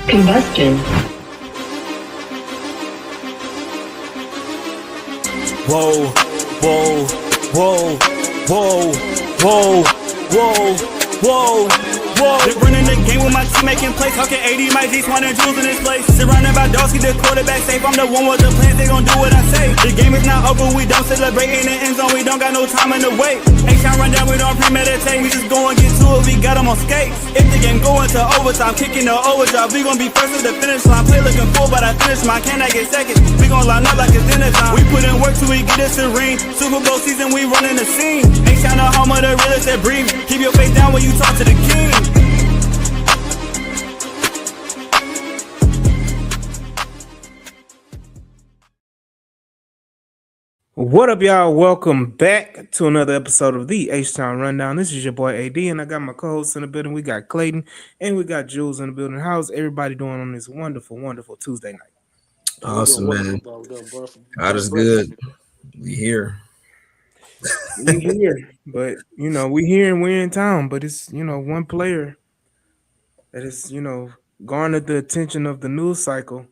Combustion. Whoa, whoa, whoa, whoa, whoa, whoa, whoa, whoa. They running the game with my team making plays. Talking 80, my G's, one and jewels in this place. Surrounded by dogs, keep the quarterback safe. I'm the one with the plans, they gon' do what I say. The game is not over, we don't celebrate in the end zone. We don't got no time in the wait. Ain't trying run down, we don't premeditate. We just go and get to it, we got them on skates. If the game go into overtime, kicking the overdrive, we gon' be first at the finish line. Play looking full, but I finish mine. Can I get second? We gon' line up like it's dinner time. We put in work till we get us a ring. Super Bowl season, we running the scene. Ain't trying to home of the realest that breathe. Keep your face down when you talk to the king. What up, y'all? Welcome back to another episode of the H-Town Rundown. This is your boy AD, and I got my co-hosts in the building. We got Clayton, and we got Jules in the building. How's everybody doing on this wonderful, wonderful Tuesday night? Awesome, man. God is good. We here. We here, but we here and we're in town. But it's one player that is garnered the attention of the news cycle,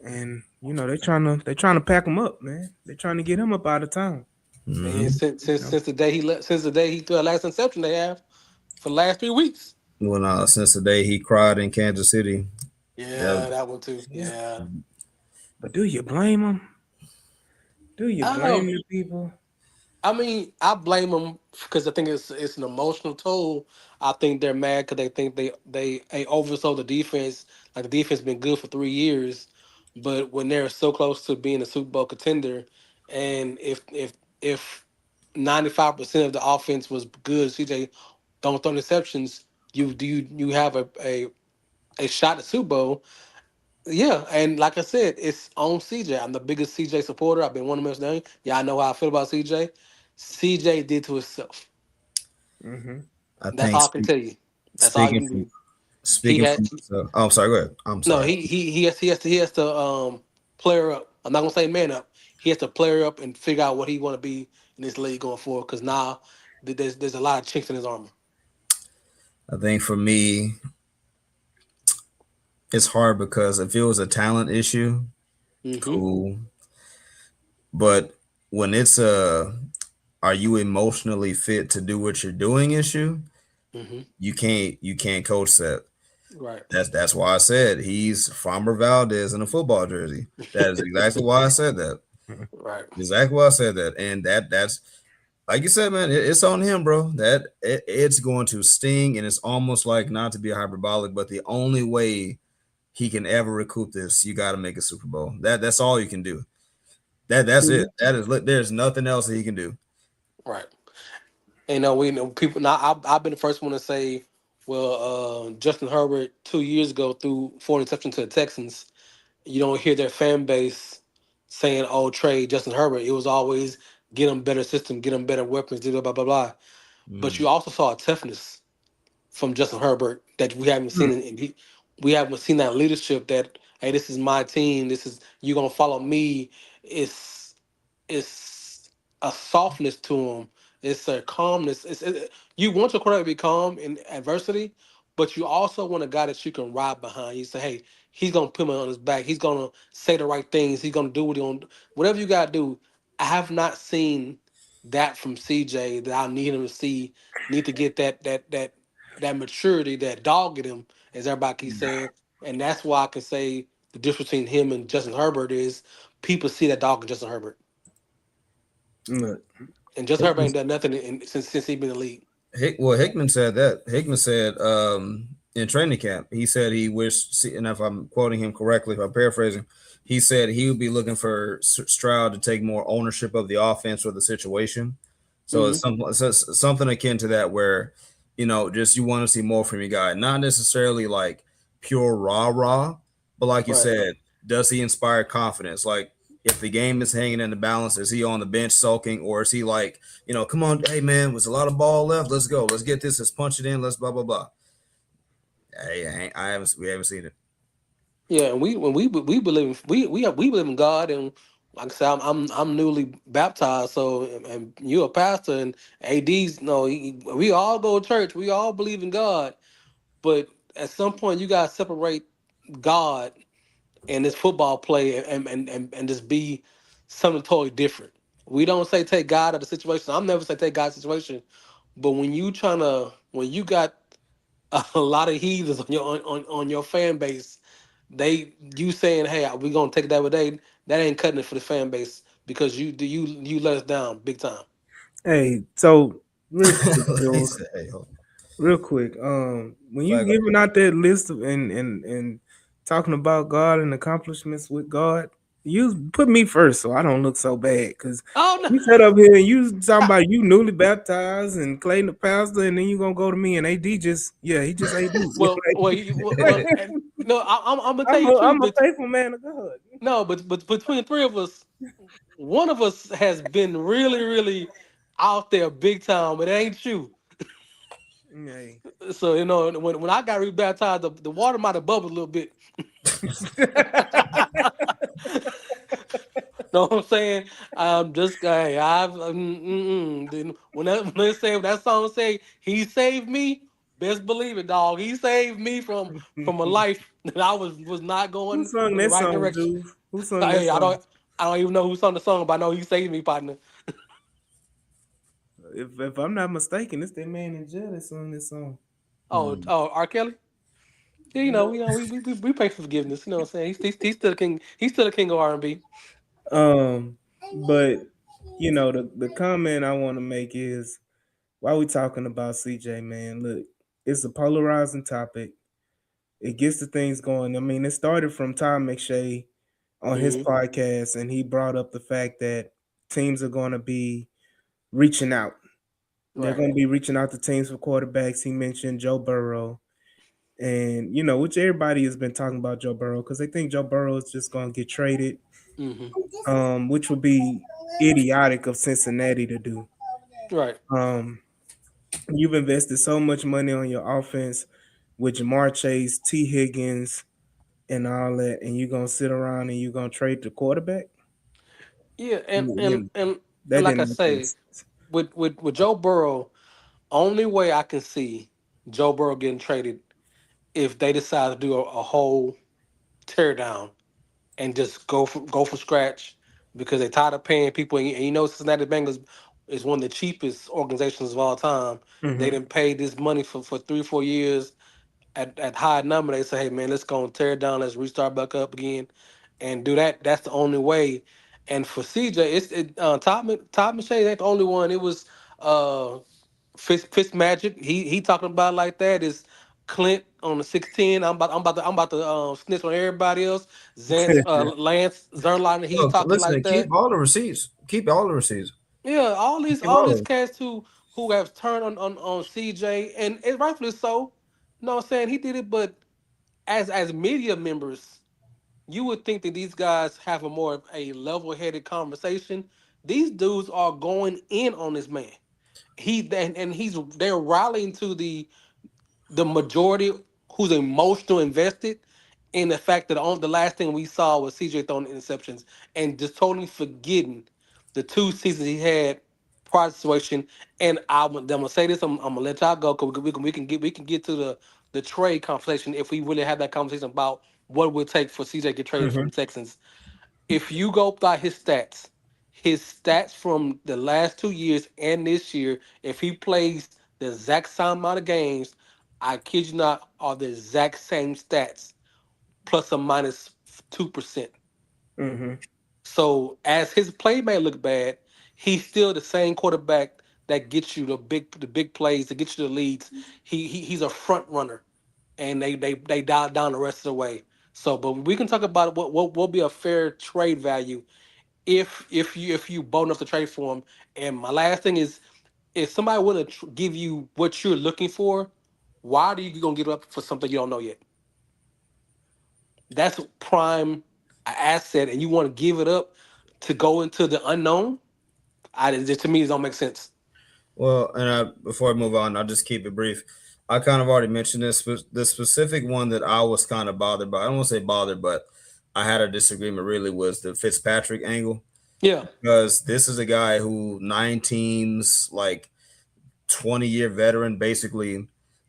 and they're trying to pack him up, man. They're trying to get him up out of town. Man, since the day he left, since the day he threw the last interception they have for the last 3 weeks. Well, since the day he cried in Kansas City. Yeah, that one too. Yeah. But do you blame him? Do you blame the people? I mean, I blame them because I think it's an emotional toll. I think they're mad because they think they oversold the defense. Like the defense been good for 3 years, but when they're so close to being a Super Bowl contender, and if 95% of the offense was good, CJ don't throw interceptions, you have a shot at Super Bowl. Yeah, and like I said, it's on CJ. I'm the biggest CJ supporter. I've been one of them since. Yeah, I know how I feel about CJ. CJ did to himself. Mm-hmm. That's all I can tell you. That's all you can do. I'm sorry. Go ahead. I'm sorry. No, he has to player up. I'm not gonna say man up. He has to player up and figure out what he want to be in this league going forward. Because now there's a lot of chinks in his armor. I think for me, it's hard because if it was a talent issue, cool. But when it's are you emotionally fit to do what you're doing issue, you can't coach that. Right. That's why I said he's Farmer Valdez in a football jersey. That is exactly why I said that. Right. Exactly why I said that. And that's like you said, man, it's on him, bro. It's going to sting, and it's almost like, not to be hyperbolic, but the only way he can ever recoup this, you got to make a Super Bowl. That's all you can do. That's it. There's nothing else that he can do. Right. And we know people. Now I've been the first one to say, well, Justin Herbert 2 years ago threw 4 interceptions to the Texans. You don't hear their fan base saying, "Oh, trade Justin Herbert." It was always get him better system, get him better weapons, blah blah blah blah. But you also saw a toughness from Justin Herbert that we haven't seen, we haven't seen that leadership. That, hey, this is my team. This is, you gonna follow me. It's a softness to him. It's a calmness. You want your quarterback to be calm in adversity, but you also want a guy that you can ride behind. You say, hey, he's gonna put me on his back. He's gonna say the right things. He's gonna do what he gonna do. Whatever you gotta do. I have not seen that from CJ that I need him to see. Need to get that maturity, that dog in him, as everybody keeps saying. And that's why I can say the difference between him and Justin Herbert is people see that dog in Justin Herbert. And Justin Herbert ain't done nothing since he's been in the league. Hickman said that. Hickman said in training camp, he said he wished, and if I'm quoting him correctly, if I'm paraphrasing, he said he would be looking for Stroud to take more ownership of the offense or the situation. So it's something akin to that, where just you want to see more from your guy, not necessarily like pure rah, but like you said, does he inspire confidence? Like, if the game is hanging in the balance, is he on the bench sulking, or is he like, come on, hey man, there's a lot of ball left, let's go, let's get this, let's punch it in, let's blah blah blah. Hey, we haven't seen it. Yeah, and we believe in God, and like I said, I'm newly baptized, so, and you're a pastor, and AD's we all go to church, we all believe in God, but at some point you gotta separate God and this football play and just be something totally different. We don't say take God out of the situation. I'm never say take God out of the situation. But when you got a lot of heathens on on your fan base, you saying, hey, we gonna take it that way, that ain't cutting it for the fan base because you let us down big time. Hey, so real quick, He Jules. said, "Hey, hold Real quick, when you flag on." giving out that list of and talking about God and accomplishments with God, you put me first so I don't look so bad. Cause Oh no. you set up here and you talking about you newly baptized and Clayton the pastor, and then you gonna go to me and AD he just AD. No, I'm gonna tell I'm you the a truth, I'm a but faithful man of God. no, but between the three of us, one of us has been really out there big time, but it ain't you. Hey. So when I got rebaptized, the water might have bubbled a little bit. Know what I'm saying? I'm just hey, Then when that song say he saved me, best believe it, dog. He saved me from a life that I was not Who going sung in the that right song, direction. Jules? Who sung that Hey, song? I don't even know who sung the song, but I know he saved me, partner. If I'm not mistaken, it's that man in jail that sung this song. Hmm. R. Kelly. Yeah, we pray for forgiveness. You know what I'm saying? He's still the king. He's still the king of R&B. Um, but the comment I want to make is while we talking about CJ, man, look, it's a polarizing topic. It gets the things going. I mean, it started from Tom McShay on his Hmm. podcast, and he brought up the fact that teams are going to be reaching out. They're Right. going to be reaching out to teams for quarterbacks. He mentioned Joe Burrow, and which everybody has been talking about Joe Burrow because they think Joe Burrow is just going to get traded, Hmm. which would be idiotic of Cincinnati to do. Right. Um, you've invested so much money on your offense with Jamar Chase, T. Higgins, and all that, and you're gonna sit around and you're gonna trade the quarterback? Yeah, You know, and that like I didn't make any say, sense. with Joe Burrow, only way I can see Joe Burrow getting traded if they decide to do a whole tear down and just go from scratch because they're tired of paying people. And Cincinnati Bengals is one of the cheapest organizations of all time. They Mm-hmm. didn't pay this money for 3 or 4 years at high number. They say, hey man, let's go and tear it down. Let's restart back up again and do that. That's the only way. And for CJ, Todd McShay ain't the only one. It was uh Fitz Magic. He talking about it like that is Clint on the 16. I'm about to snitch on everybody else. Lance Zerline, he's Look, talking listen, like keep that. all the receipts. Keep all the receipts. Yeah, Keep all all of these them. cats who have turned on CJ and rightfully so. You know what I'm saying? He did it, but as media members, you would think that these guys have a more of a level-headed conversation. These dudes are going in on this man. They're rallying to the majority who's emotional invested in the fact that the last thing we saw was CJ throwing interceptions and just totally forgetting the 2 seasons he had prior to the situation. And I'm gonna say this. I'm gonna let y'all go because we can get to the trade conversation if we really have that conversation about what it would take for CJ to get traded from Mm-hmm. the Texans. If you go by his stats from the last 2 years and this year, if he plays the exact same amount of games, I kid you not, are the exact same stats, plus or minus 2%. Mm-hmm. So as his play may look bad, he's still the same quarterback that gets you the big plays, that gets you the leads. He's a front runner, and they dial down the rest of the way. So, but we can talk about what will be a fair trade value if you bold enough to trade for him. And my last thing is, if somebody would give you what you're looking for, why are you gonna give it up for something you don't know yet? That's prime asset, and you want to give it up to go into the unknown. To me, it don't make sense. Well, and before I move on, I'll just keep it brief. I kind of already mentioned this, but the specific one that I was kind of bothered by, I don't want to say bothered, but I had a disagreement really was the Fitzpatrick angle Yeah, because this is a guy who 9 teams, like 20-year veteran, basically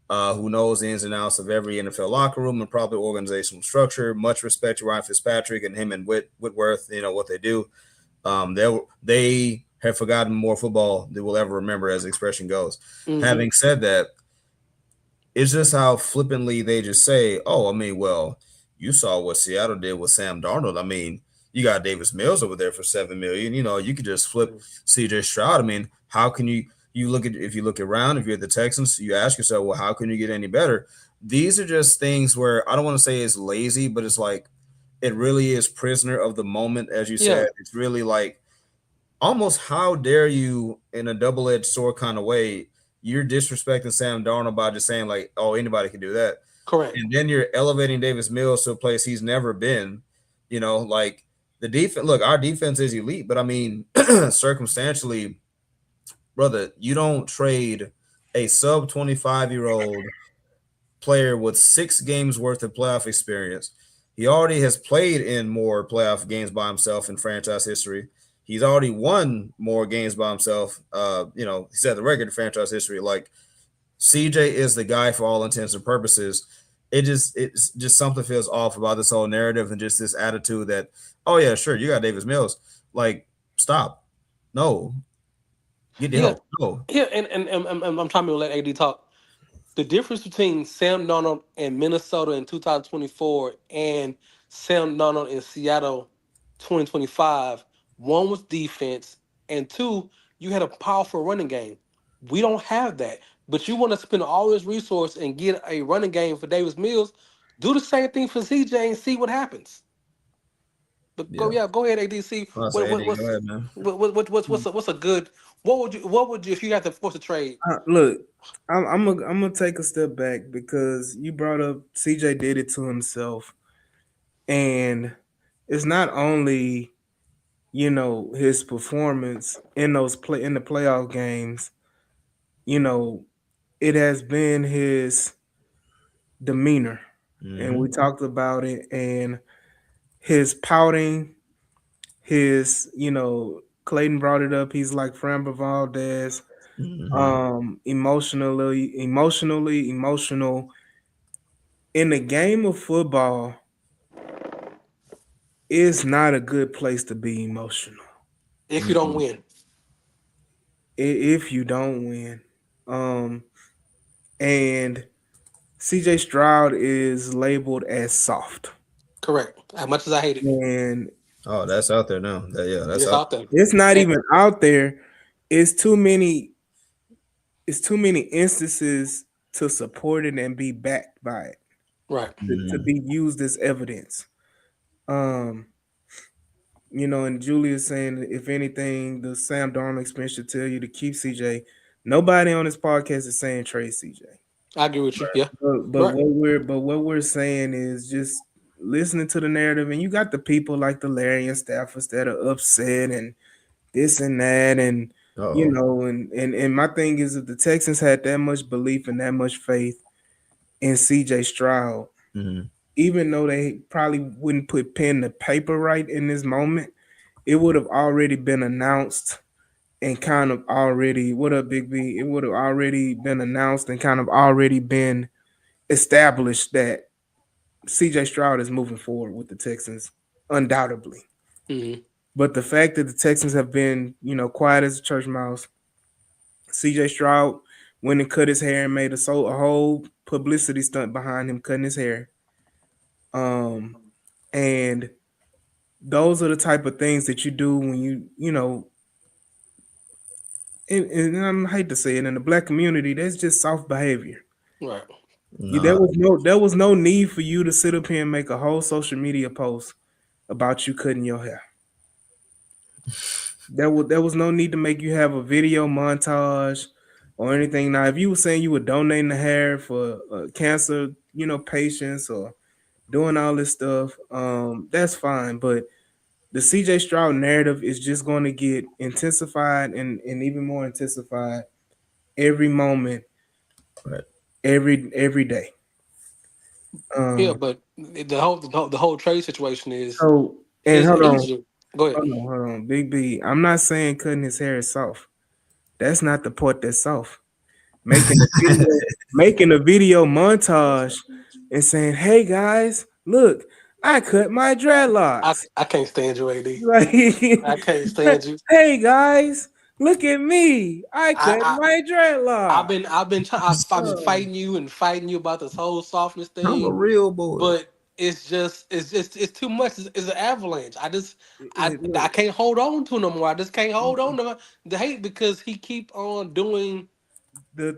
who knows the ins and outs of every NFL locker room and probably organizational structure. Much respect to Ryan Fitzpatrick and him and Whitworth. You know what they do. They have forgotten more football than we'll ever remember, as the expression goes. Having said that, it's just how flippantly they just say, "Oh, I mean, well, you saw what Seattle did with Sam Darnold. I mean, you got Davis Mills over there for $7 million. You know, you could just flip CJ Stroud. I mean, how can you look at if you look around, if you're at the Texans, you ask yourself, well, how can you get any better? These are just things where I don't want to say it's lazy, but it's like it really is prisoner of the moment, as you Yeah, said. It's really like almost how dare you in a double-edged sword kind of way. You're disrespecting Sam Darnold by just saying like, oh, anybody can do that, correct. and then you're elevating Davis Mills to a place he's never been. You know, like the defense. Look, our defense is elite, but I mean, circumstantially, brother, you don't trade a sub 25-year-old player with 6 games worth of playoff experience. He already has played in more playoff games by himself in franchise history. He's already won more games by himself. He set the record in franchise history. Like CJ is the guy for all intents and purposes. It's just something feels off about this whole narrative and just this attitude that, oh yeah, sure, you got Davis Mills. Like, stop. No. Get the Yeah, help. No. yeah, and I'm trying to let AD talk. The difference between Sam Darnold in Minnesota in 2024 and Sam Darnold in Seattle 2025, one was defense, and two, you had a powerful running game. We don't have that. But you want to spend all this resource and get a running game for Davis Mills, do the same thing for CJ and see what happens. But Yeah. go ahead, ADC. I'll say, Eddie, go ahead, man. What's a good what would you if you had to force a trade? Look, I'm gonna take a step back because you brought up CJ did it to himself, and it's not only his performance in the playoff games. You know, it has been his demeanor, and we Mm-hmm. talked about it, and his pouting, his Clayton brought it up. He's like Framber Valdez, Mm-hmm. emotional. In the game of football, it's not a good place to be emotional If you don't Mm-hmm. win. if you don't win. Um, and CJ Stroud is labeled as soft, Correct. As much as I hate it, and Oh, that's out there now. That's it's out out there. it's not And, even out there. It's too many. It's too many instances to support it and be backed by it right. there. to Mm-hmm. be used as evidence. Um, and Julia's saying if anything, the Sam Darnold experience should tell you to keep CJ. Nobody on this podcast is saying trade CJ. I agree with you. Yeah. But Right. what we're saying is just listening to the narrative, and you got the people like the Larry and Staffords that are upset and this and that, and Uh-oh. and my thing is if the Texans had that much belief and that much faith in CJ Stroud, Mm-hmm. even though they probably wouldn't put pen to paper right in this moment, it would have already been announced and kind of already what up Big B? It would have already been announced and kind of already been established that CJ Stroud is moving forward with the Texans, undoubtedly. Hmm. But the fact that the Texans have been, quiet as a church mouse, CJ Stroud went and cut his hair and made a whole publicity stunt behind him cutting his hair. Um, and those are the type of things that you do when and I hate to say it in the black community, that's just soft behavior. Right. There Nah. was no need for you to sit up here and make a whole social media post about you cutting your hair. There was no need to make you have a video montage or anything. Now, if you were saying you were donating the hair for cancer, patients or doing all this stuff, that's fine. But the CJ Stroud narrative is just going to get intensified and even more intensified every moment, Right. every day. Yeah, Um, but the whole trade situation so and is hold on, easier. Go ahead. Big B. I'm not saying cutting his hair is soft. That's not the part that's soft. making a video, making a video montage and saying, "Hey guys, look, I cut my dreadlocks." I can't stand you, AD. Like, I can't stand you. hey guys, look at me, I cut I my dreadlocks. I've been Oh, fighting you about this whole softness I'm a thing, real boy. but it's too much. It's an avalanche. I look, can't hold on to no more. I just can't hold on to the hate because he keep on doing the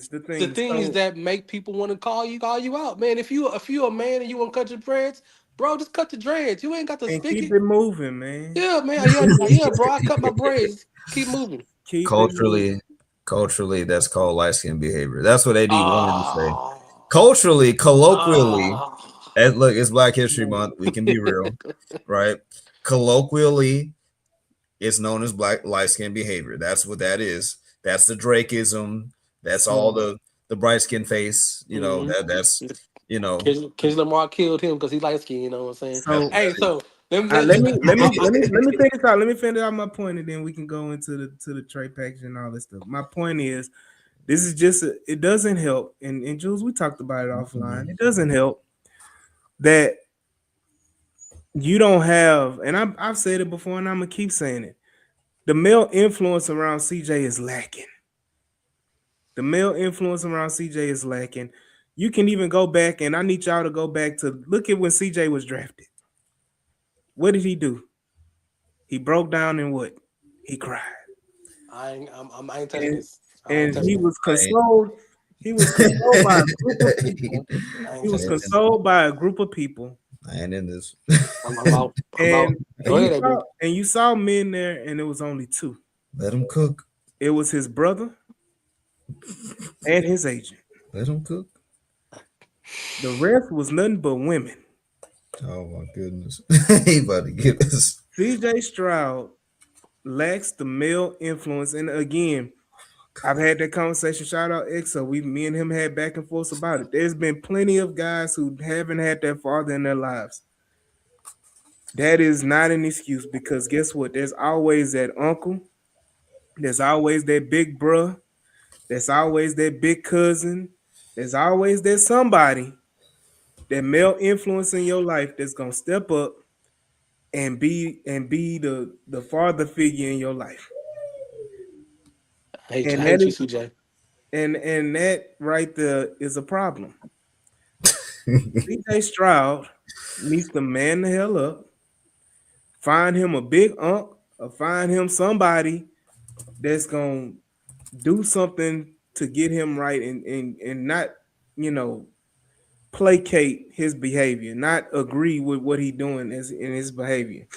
the things. things So that make people want to call you out, man. If you a man and you want to cut your dreads, bro, just cut the dreads. You ain't got to and stick keep it. it moving, man. Yeah, man. Keep it Yeah, moving. bro. I cut my braids. Keep moving. Keep it moving. Culturally, that's called light skin behavior. That's what AD wanted to say. Ah, Culturally, colloquially, ah. and look, it's Black History Month. We can be real, right? Colloquially, it's known as black light skin behavior. That's what that is. That's the Drakeism. That's all Mm. the bright skin face. You know Mm-hmm. that's you know. Kendrick Lamar killed him because he light skinned. You know what I'm saying? That's So what Hey, that is. so let me let me finish out. Let me finish out my point, and then we can go into the trade package and all this stuff. My point is, this is just it doesn't help. And Jules, we talked about it offline. It doesn't help that you don't have, and I've said it before, and I'm gonna keep saying it. The male influence around CJ is lacking. The male influence around CJ is lacking. You can even go back, and I need y'all to go back to look at when CJ was drafted. What did he do? He broke down and what? He cried. I ain't touching And this. I ain't and touching he this. was consoled. He was consoled by a group of people. I He ain't was touching this. consoled by a group of people. I ain't in this. I'm out. I'm out. And Go ahead, AB. you saw men there, and it was only two. Let him cook. It was his brother and his agent. Let him cook. The rest was nothing but women. Oh my goodness. He about to get us. CJ Stroud lacks the male influence. And again, I've had that conversation. Shout out Exo. Me and him had back and forth about it. There's been plenty of guys who haven't had that father in their lives. That is not an excuse because guess what? There's always that uncle. There's always that big bruh. There's always that big cousin. There's always that somebody, that male influence in your life that's gonna step up and be the father figure in your life. I And that hate you, is CJ. and that right there is a problem. CJ Stroud needs to man the hell up, find him a big unk, or find him somebody that's gonna do something to get him right and not, you know, placate his behavior, not agree with what he doing as in his behavior.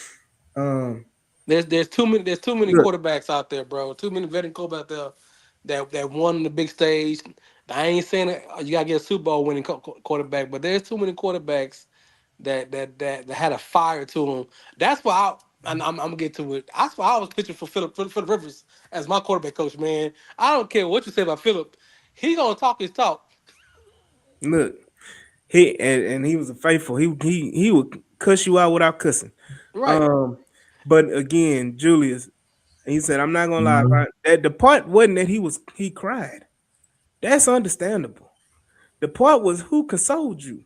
Um, There's too many look, quarterbacks out there, bro. Too many veteran quarterbacks out there that won the big stage. I ain't saying that you gotta get a Super Bowl winning quarterback, but there's too many quarterbacks that had a fire to them. That's why I'm gonna get to it. That's why I was pitching for Philip Rivers as my quarterback coach, man. I don't care what you say about Philip. He gonna talk his talk. look, and he was a faithful. He would cuss you out without cussing. Right. Um, but again, Julius, he said, "I'm not gonna lie, Mhm. Brian, that the part wasn't that he cried. That's understandable. The part was who consoled you.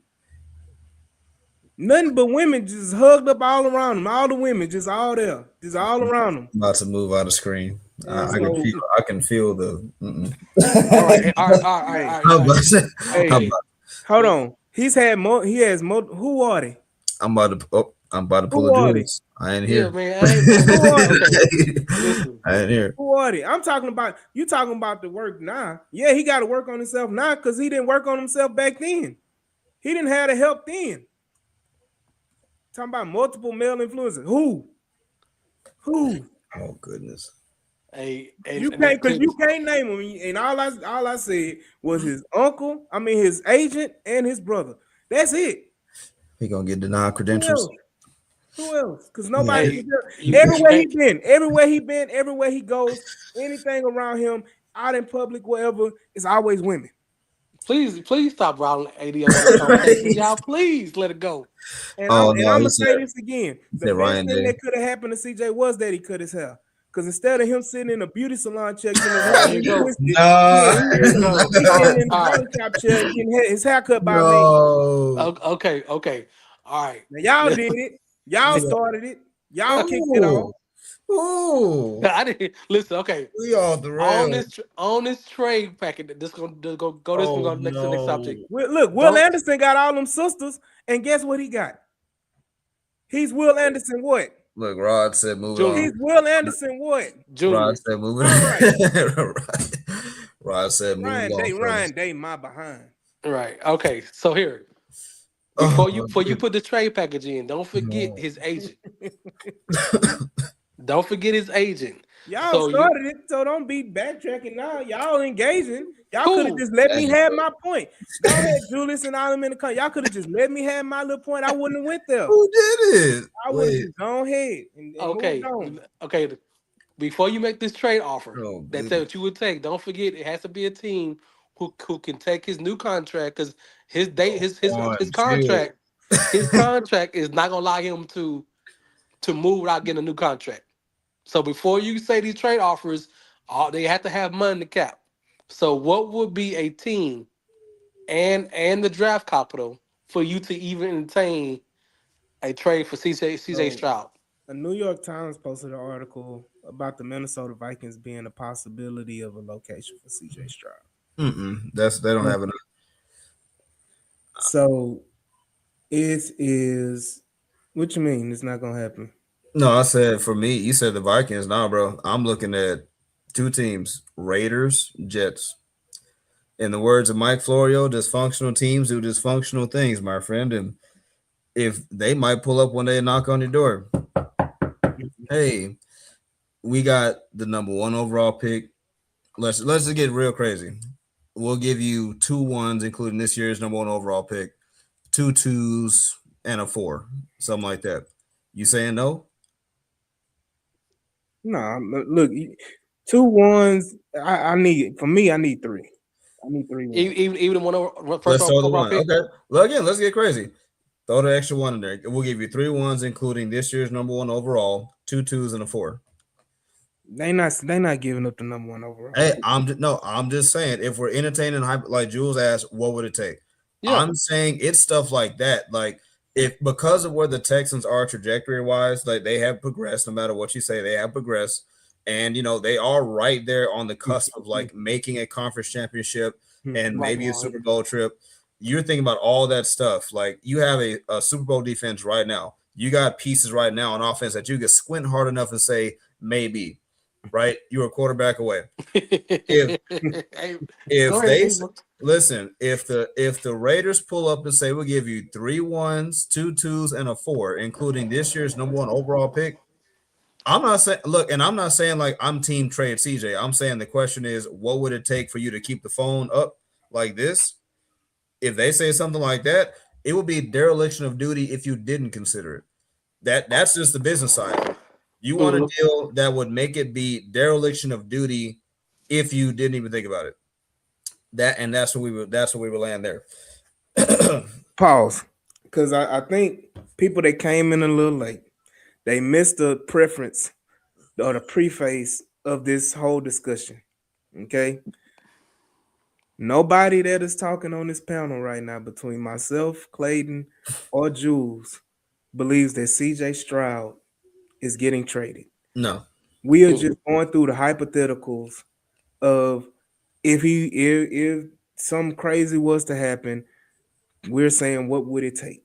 Nothing but women just hugged up all around him. All the women just all there, just all around him. About to move out of screen. And I can so, feel. I can feel the. Mm-mm. All right. All right. hey, How about, hey, how Okay. about, hold on. He's had more. He has more. Who are they? I'm about to pull Who a are they? Julius. I ain't Yeah, here. man. I ain't man. Who Listen. are they? Okay. Listen. I ain't here. Who are they? I'm talking about. You talking about the work now? Yeah, he got to work on himself now because he didn't work on himself back then. He didn't have the help then. Talking about multiple male influences. Who? Who? Oh goodness. Hey, You and can't that because you can't name him. And all I said was his uncle. I mean his agent and his brother. That's it. He gonna get denied Who credentials. else? Who else? Because Yeah. nobody. hey, Everywhere he hey, been, everywhere he goes, anything around him, out in public, wherever, it's always women. please stop routing AD on this conversation. Y'all, please let it go. And I'm Oh and no, I'm gonna say this again: he the said best Ryan thing Day. that could have happened to CJ was that he cut his hair. Because instead of him sitting in a beauty salon chair getting his There hair you go. twisted, No, There you go. he getting in the All right. barbershop chair and getting his hair cut by a man. no. Okay. Okay. All right. Now y'all did it. Y'all Yeah. started it. Y'all kicked it off. Ooh, ooh. I didn't listen. Okay. We off the rails. On this trade packet, this gonna go this one Oh go next to the next subject. no. Look, Will Don't Anderson got all them sisters, and guess what he got? He's Will Anderson what? Look, Rod said move it Junior. He's on. Will Anderson what? Rod Junior. said move Right. it on. Rod said move it on. Ryan Day, my behind. Right. Okay. So here, Oh, before you put the trade package in, don't forget no. his agent. Don't forget his agent. Y'all So you started it, so don't be backtracking now. Y'all engaging. Y'all could have cool. just let me That's have great. my point. Go ahead, Julius and all them in the car. Y'all could have just let me have my little point. I wouldn't have went there. Who did it? I would have Wait. just gone ahead and Okay. moved on. Okay. Before you make this trade offer, Oh, that's goodness. what you would take. Don't forget, it has to be a team who can take his new contract because his date his On, chill. contract is not gonna allow him to move without getting a new contract. So before you say these trade offers, they have to have money in the cap. So what would be a team and the draft capital for you to even entertain a trade for CJ So, Stroud? a New York Times posted an article about the Minnesota Vikings being a possibility of a location for CJ Stroud. They don't have enough. So it is. What you mean? It's not gonna happen. No, I said for me, you said the Vikings. Nah, bro. I'm looking at two teams: Raiders, Jets. In the words of Mike Florio, dysfunctional teams do dysfunctional things, my friend. And if they might pull up one day and knock on your door, hey, we got the number one overall pick. Let's just get real crazy. We'll give you 2 1s, including this year's number one overall pick, 2 2s, and a 4, something like that. You saying no? No, look, 2 1s. I need for me. I need 3. I need 3 1s. Even one first Let's throw the overall one. pick. Okay. Well, again, let's get crazy. Throw the extra one in there. We'll give you 3 1s, including this year's number one overall, 2 2s, and a 4. They not giving up the number one overall. Hey, I'm just saying, if we're entertaining like Jules asked, what would it take? Yeah. I'm saying it's stuff like that. Like if because of where the Texans are trajectory wise, like they have progressed, no matter what you say, they have progressed. And they are right there on the cusp of like making a conference championship and maybe a Super Bowl trip. You're thinking about all that stuff. Like you have a Super Bowl defense right now. You got pieces right now on offense that you can squint hard enough and say maybe. Right, you're a quarterback away. If they listen, if the Raiders pull up and say we'll give you 3 1s, 2 2s, and a 4, including this year's number one overall pick, I'm not saying and I'm not saying like I'm team trade CJ. I'm saying the question is, what would it take for you to keep the phone up like this? If they say something like that, it would be dereliction of duty if you didn't consider it. That's just the business side. You want a deal that would make it be dereliction of duty if you didn't even think about it. That's what we were laying there. Pause, because I think people that came in a little late, they missed the preference or the preface of this whole discussion. Okay, nobody that is talking on this panel right now, between myself, Clayton, or Jules, believes that CJ Stroud is getting traded. No. We are just going through the hypotheticals of if some crazy was to happen, we're saying what would it take?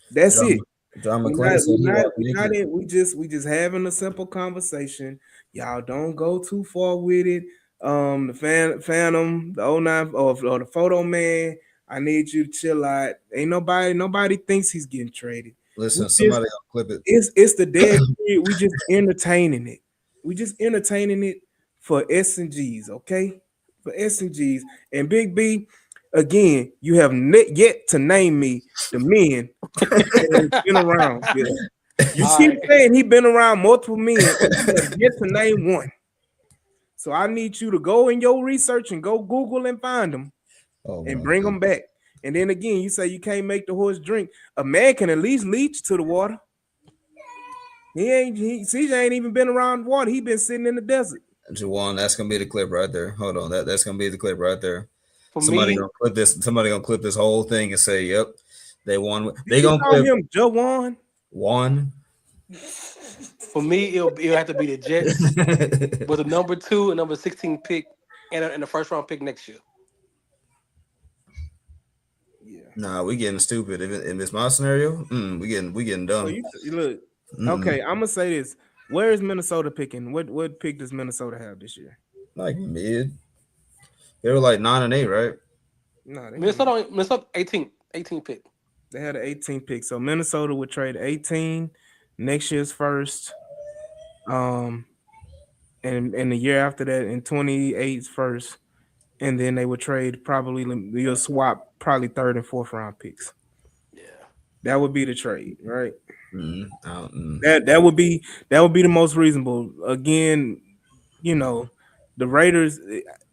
That's it. John McClain said he won't We make it. we just having a simple conversation. Y'all don't go too far with it. The Phantom, the 09 or the Photo Man. I need you to chill out. Ain't nobody thinks he's getting traded. Listen, somebody will clip it. It's the dead kid. We just entertaining it. We just entertaining it for S and G's, okay? For S and G's. And Big B, again, you have yet to name me the men that has been around. Yeah. You keep saying he been around multiple men, and you have yet to name one. So I need you to go in your research and go Google and find them and bring them back. And then again, you say you can't make the horse drink. A man can at least lead you to the water. CJ ain't even been around water. He been sitting in the desert. Juwan, that's gonna be the clip right there. Hold on, that's gonna be the clip right there. For Somebody me, gonna clip this. Somebody gonna clip this whole thing and say, "Yep, they won." Did They you gonna call clip him Jawan? one. for me, it'll have to be the Jets with a number 2 and number 16 pick and the first round pick next year. Yeah. Nah, we getting stupid. If it's my scenario, we getting So dumb. you look. Mm-mm. Okay, I'm gonna say this. Where is Minnesota picking? What pick does Minnesota have this year? Like mid, they were like 9-8, right? No, they got Minnesota 18 pick. they had an 18 pick. So Minnesota would trade 18 next year's first. Um, and the year after that in 28's first, and then they would trade probably you'll swap probably third and fourth round picks. Yeah. That would be the trade, right? Mm-mm. That would be the most reasonable. Again, you know, the Raiders.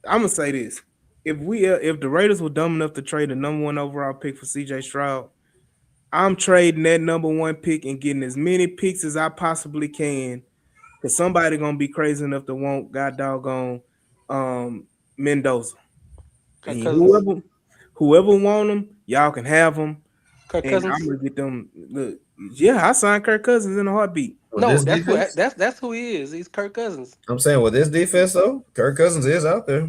I'm gonna say this: if the Raiders were dumb enough to trade the number one overall pick for C.J. Stroud, I'm trading that number one pick and getting as many picks as I possibly can. Cause somebody gonna be crazy enough to want god doggone um Mendoza. Kirk And Cousins. whoever want them, y'all can have them. Kirk And I'm Cousins. gonna get them. Look, yeah, I signed Kirk Cousins in a heartbeat. With No, this defense, that's who he is. He's Kirk Cousins. I'm saying with this defense though, Kirk Cousins is out there.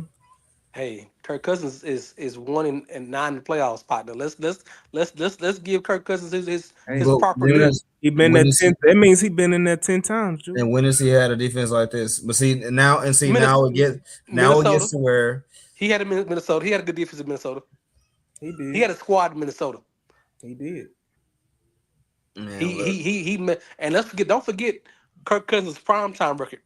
Hey, Kirk Cousins is 1 in 9 in the playoffs, partner. Let's give Kirk Cousins Hey, his But proper when due. is he been when there is 10. That means he been in there 10 times, Drew. and when has he had a defense like this? But see now Minnesota, it gets Minnesota. to where He had a Minnesota. He had a good defense in Minnesota. He He did. had a squad in Minnesota. He did. man look And let's forget. Don't forget Kirk Cousins' primetime record.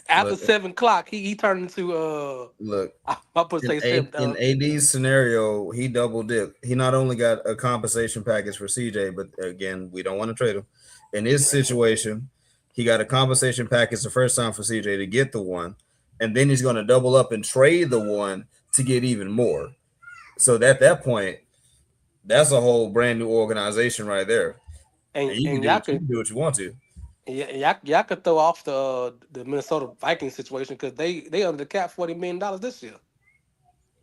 After look 7 o'clock, he turned into look I put say seven. In AD's scenario, he double dipped. He not only got a compensation package for CJ, but again, we don't want to trade him. In his situation, he got a compensation package the first time for CJ to get the one, and then he's going to double up and trade the one to get even more. So at that point, that's a whole brand new organization right there, and and you can and do y'all what you could can do what you want to. y'all could throw off the Minnesota Vikings situation because they under the cap $40 million this year,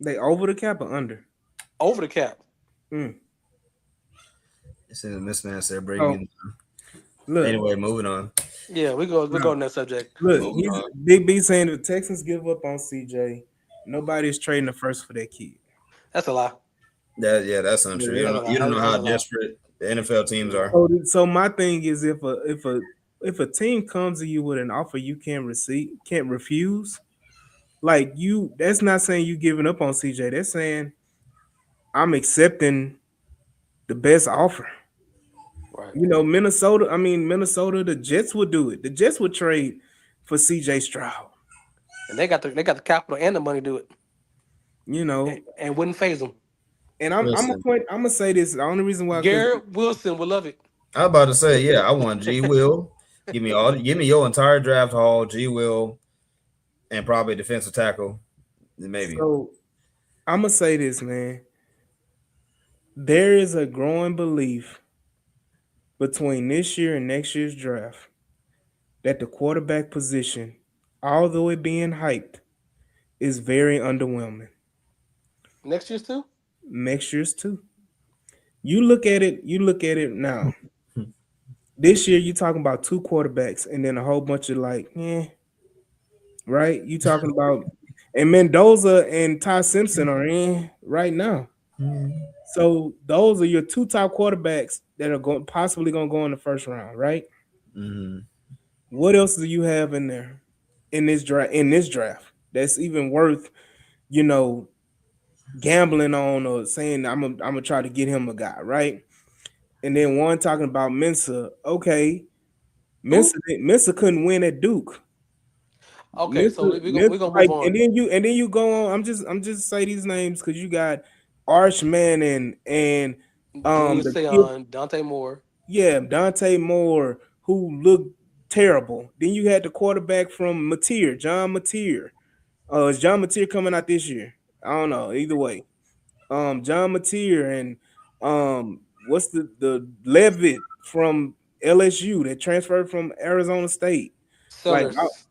They over the cap or under? over the cap. Mm. It's in the mismatch there, So breaking. look, Anyway, moving on. Yeah, we go now, on that subject. look, Moving he's on. Big B saying if the Texans give up on CJ, nobody's trading the first for that kid. That's a lie. That's Yeah, untrue. That's a You lie. don't know That's how a lie. desperate the NFL teams are. so my thing is if a team comes to you with an offer you can't refuse, like that's not saying you giving up on CJ. That's saying I'm accepting the best offer. Right. Minnesota, the Jets would do it. The Jets would trade for CJ Stroud. And they got the capital and the money to do it, You know, and wouldn't phase them. and Listen, I'm gonna say this. The only reason why, because Garrett Wilson would love it. I was about to say, yeah, I want G Will. Give me your entire draft haul, G Will, and probably defensive tackle, maybe. so I'm gonna say this, man. There is a growing belief between this year and next year's draft that the quarterback position, although it being hyped, is very underwhelming. Next year's too. Next year's too. You look at it. You look at it now. This year, you talking about two quarterbacks, and then a whole bunch of like, right? You talking about, and Mendoza and Ty Simpson are in right now. So those are your two top quarterbacks that are going possibly going to go in the first round, right? Mm-hmm. What else do you have in there in this draft? In this draft, that's even worth, you know, gambling on or saying I'm gonna try to get him a guy, right? And then one talking about Mensa. Okay, Who? Mensa couldn't win at Duke. Okay, so Mensa, we gonna like, move on. and then you go on. I'm just say these names because you got Archman and Julius the kid, Sion, Dante Moore. yeah, Dante Moore, who looked terrible. Then you had the quarterback from Mateer, John Mateer. Is John Mateer coming out this year? I don't know. Either way, John Mateer and what's the Levitt from LSU that transferred from Arizona State. Like Sellers.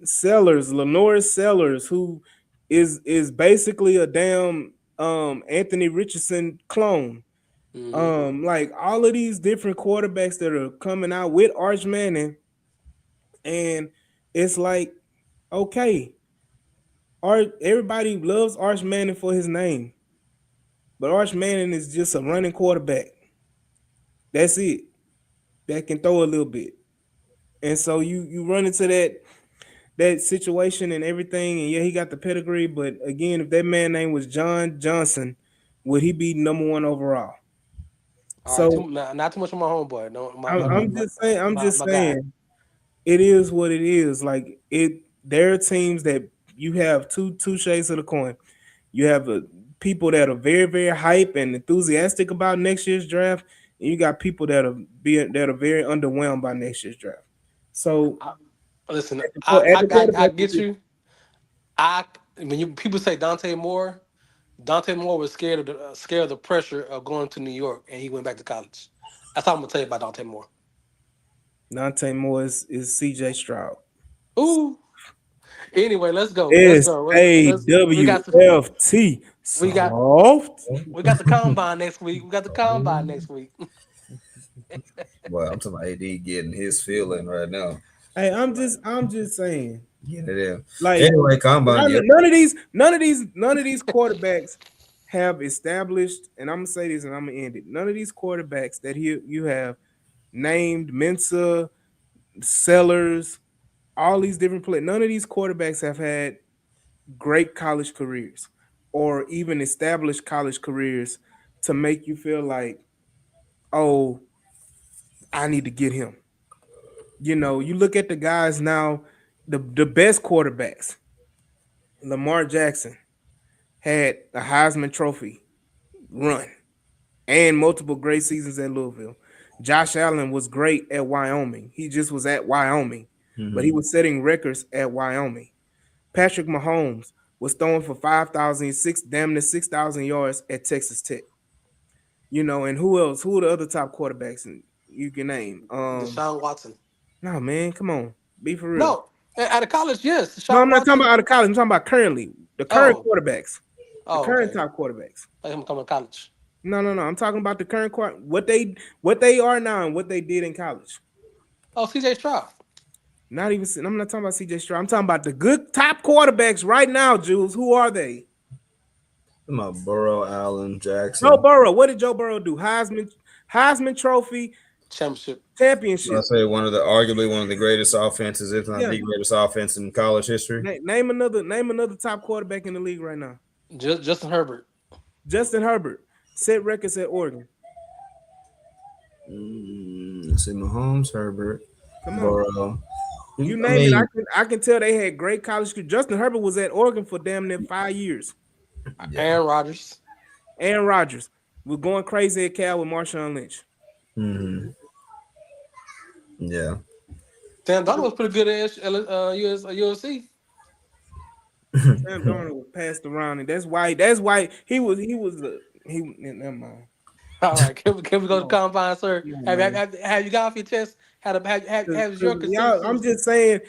Sellers, Lenore Sellers, who is basically a damn Anthony Richardson clone. Hmm. Like all of these different quarterbacks that are coming out with Arch Manning, and it's like, okay, everybody loves Arch Manning for his name, but Arch Manning is just a running quarterback. That's it. That can throw a little bit. And so you run into that situation and everything, and yeah, he got the pedigree, but again, if that man name was John Johnson, would he be number one overall? All right, So not too much on my homeboy. No, I'm just saying, my guy. it is what it is. Like there are teams that you have two shades of the coin. You have people that are very very hype and enthusiastic about next year's draft, and you got people that are very underwhelmed by next year's draft. So I, listen, at the I quarterback get position, you. I when you people say Dante Moore, Dante Moore was scared of the pressure of going to New York, and he went back to college. That's all I'm gonna tell you about Dante Moore. Dante Moore is CJ Stroud. Ooh. Anyway, let's go. Let's S go. A We W got F T we got soft. we got the combine next week. We got the combine next week. Well, I'm talking about AD getting his feeling right now. Hey, I'm just saying. Getting it in. Like Anyway, combine. Yep. none of these quarterbacks have established, and I'm gonna say this and I'm gonna end it. None of these quarterbacks that you have named Mensa, Sellers, all these different players. None of these quarterbacks have had great college careers or even established college careers to make you feel like, oh, I need to get him. You look at the guys now, the best quarterbacks. Lamar Jackson had a Heisman Trophy run and multiple great seasons at Louisville. Josh Allen was great at Wyoming. He just was at Wyoming, but he Mhm. was setting records at Wyoming. Patrick Mahomes was throwing for 5,000, damn near 6,000 yards at Texas Tech. And who else? Who are the other top quarterbacks you can name? Deshaun Watson. No, man, come on, be for real. No, out of college, yes, No, Deshaun I'm not talking Watson. about out of college. I'm talking about currently the current Oh, quarterbacks, the oh, current okay. top quarterbacks. Like him coming to college. No, no, no. I'm talking about the current what they are now and what they did in college. Oh, CJ Stroud. Not even. I'm not talking about CJ Stroud. I'm talking about the good top quarterbacks right now, Jules. Who are they? I'm about Burrow, Allen, Joe Jackson. Burrow. What did Joe Burrow do? Heisman Trophy Championship. I championship. say arguably one of the greatest offenses, if not Yeah. the greatest offense in college history. Name another top quarterback in the league right now. Justin Herbert. Justin Herbert set records at Oregon. Let's see, Mahomes, Herbert, Come on. Burrow. You I name it. mean, I can tell they had great college. Justin Herbert was at Oregon for damn near 5 years. yeah. Aaron Rodgers. Aaron Rodgers was going crazy at Cal with Marshawn Lynch. hmm Yeah. Sam Donald was pretty good at USC. Sam Darnold was passed around, and that's why he never mind. All right, can we go to No, combine, sir? no, Have, man. have, have you got off your chest? Has your Y'all, I'm consensus? just saying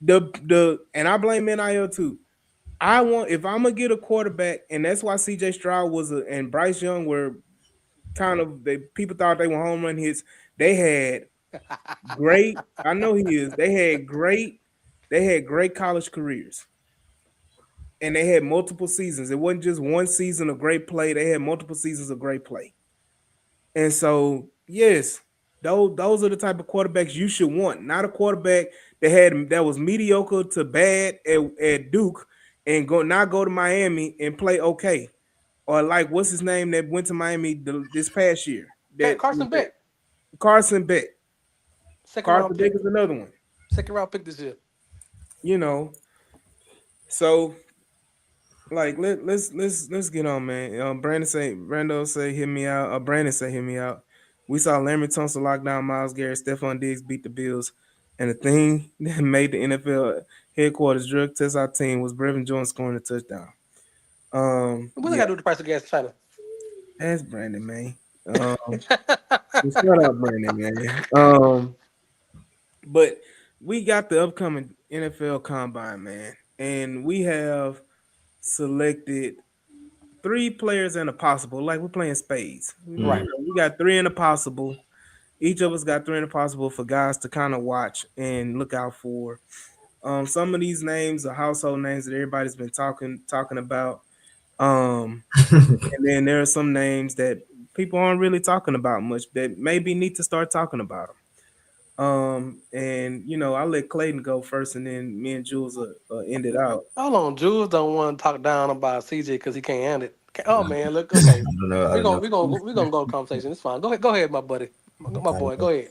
the and I blame NIL too. I want if I'm gonna get a quarterback, and that's why CJ Stroud and Bryce Young were kind of people thought they were home run hits. They had great. I know he is. They had great. They had great college careers, and they had multiple seasons. It wasn't just one season of great play. They had multiple seasons of great play. And so, yes, those are the type of quarterbacks you should want. Not a quarterback that was mediocre to bad at Duke and go to Miami and play okay. Or like what's his name that went to Miami this past year? That Carson Beck, Carson Beck. second round Carson Beck pick, is another one. second round pick this year. You know, so like let's get on, man. Brando say hit me out. Brandon say hit me out. We saw Larry Tunsil lock down Myles Garrett. Stephon Diggs beat the Bills, and the thing that made the NFL headquarters drug test our team was Brevin Jordan scoring a touchdown. What they Yeah, got to do with the price of gas in China? that's Brandon, man. Um, shut up, Brandon, man. But we got the upcoming NFL Combine, man, and we have selected three players in a possible. Like we're playing spades. Mm. We got three in a possible. Each of us got three in a possible for guys to kind of watch and look out for. Some of these names are household names that everybody's been talking about. And then there are some names that people aren't really talking about much that maybe need to start talking about them. And I'll let Clayton go first, and then me and Jules will end it out. Hold on, Jules don't want to talk down about CJ because he can't handle it. Oh man, look, okay. I don't know. I We're don't gonna know. we're gonna we're gonna go to conversation. It's fine. Go ahead, my buddy, my boy. Go ahead.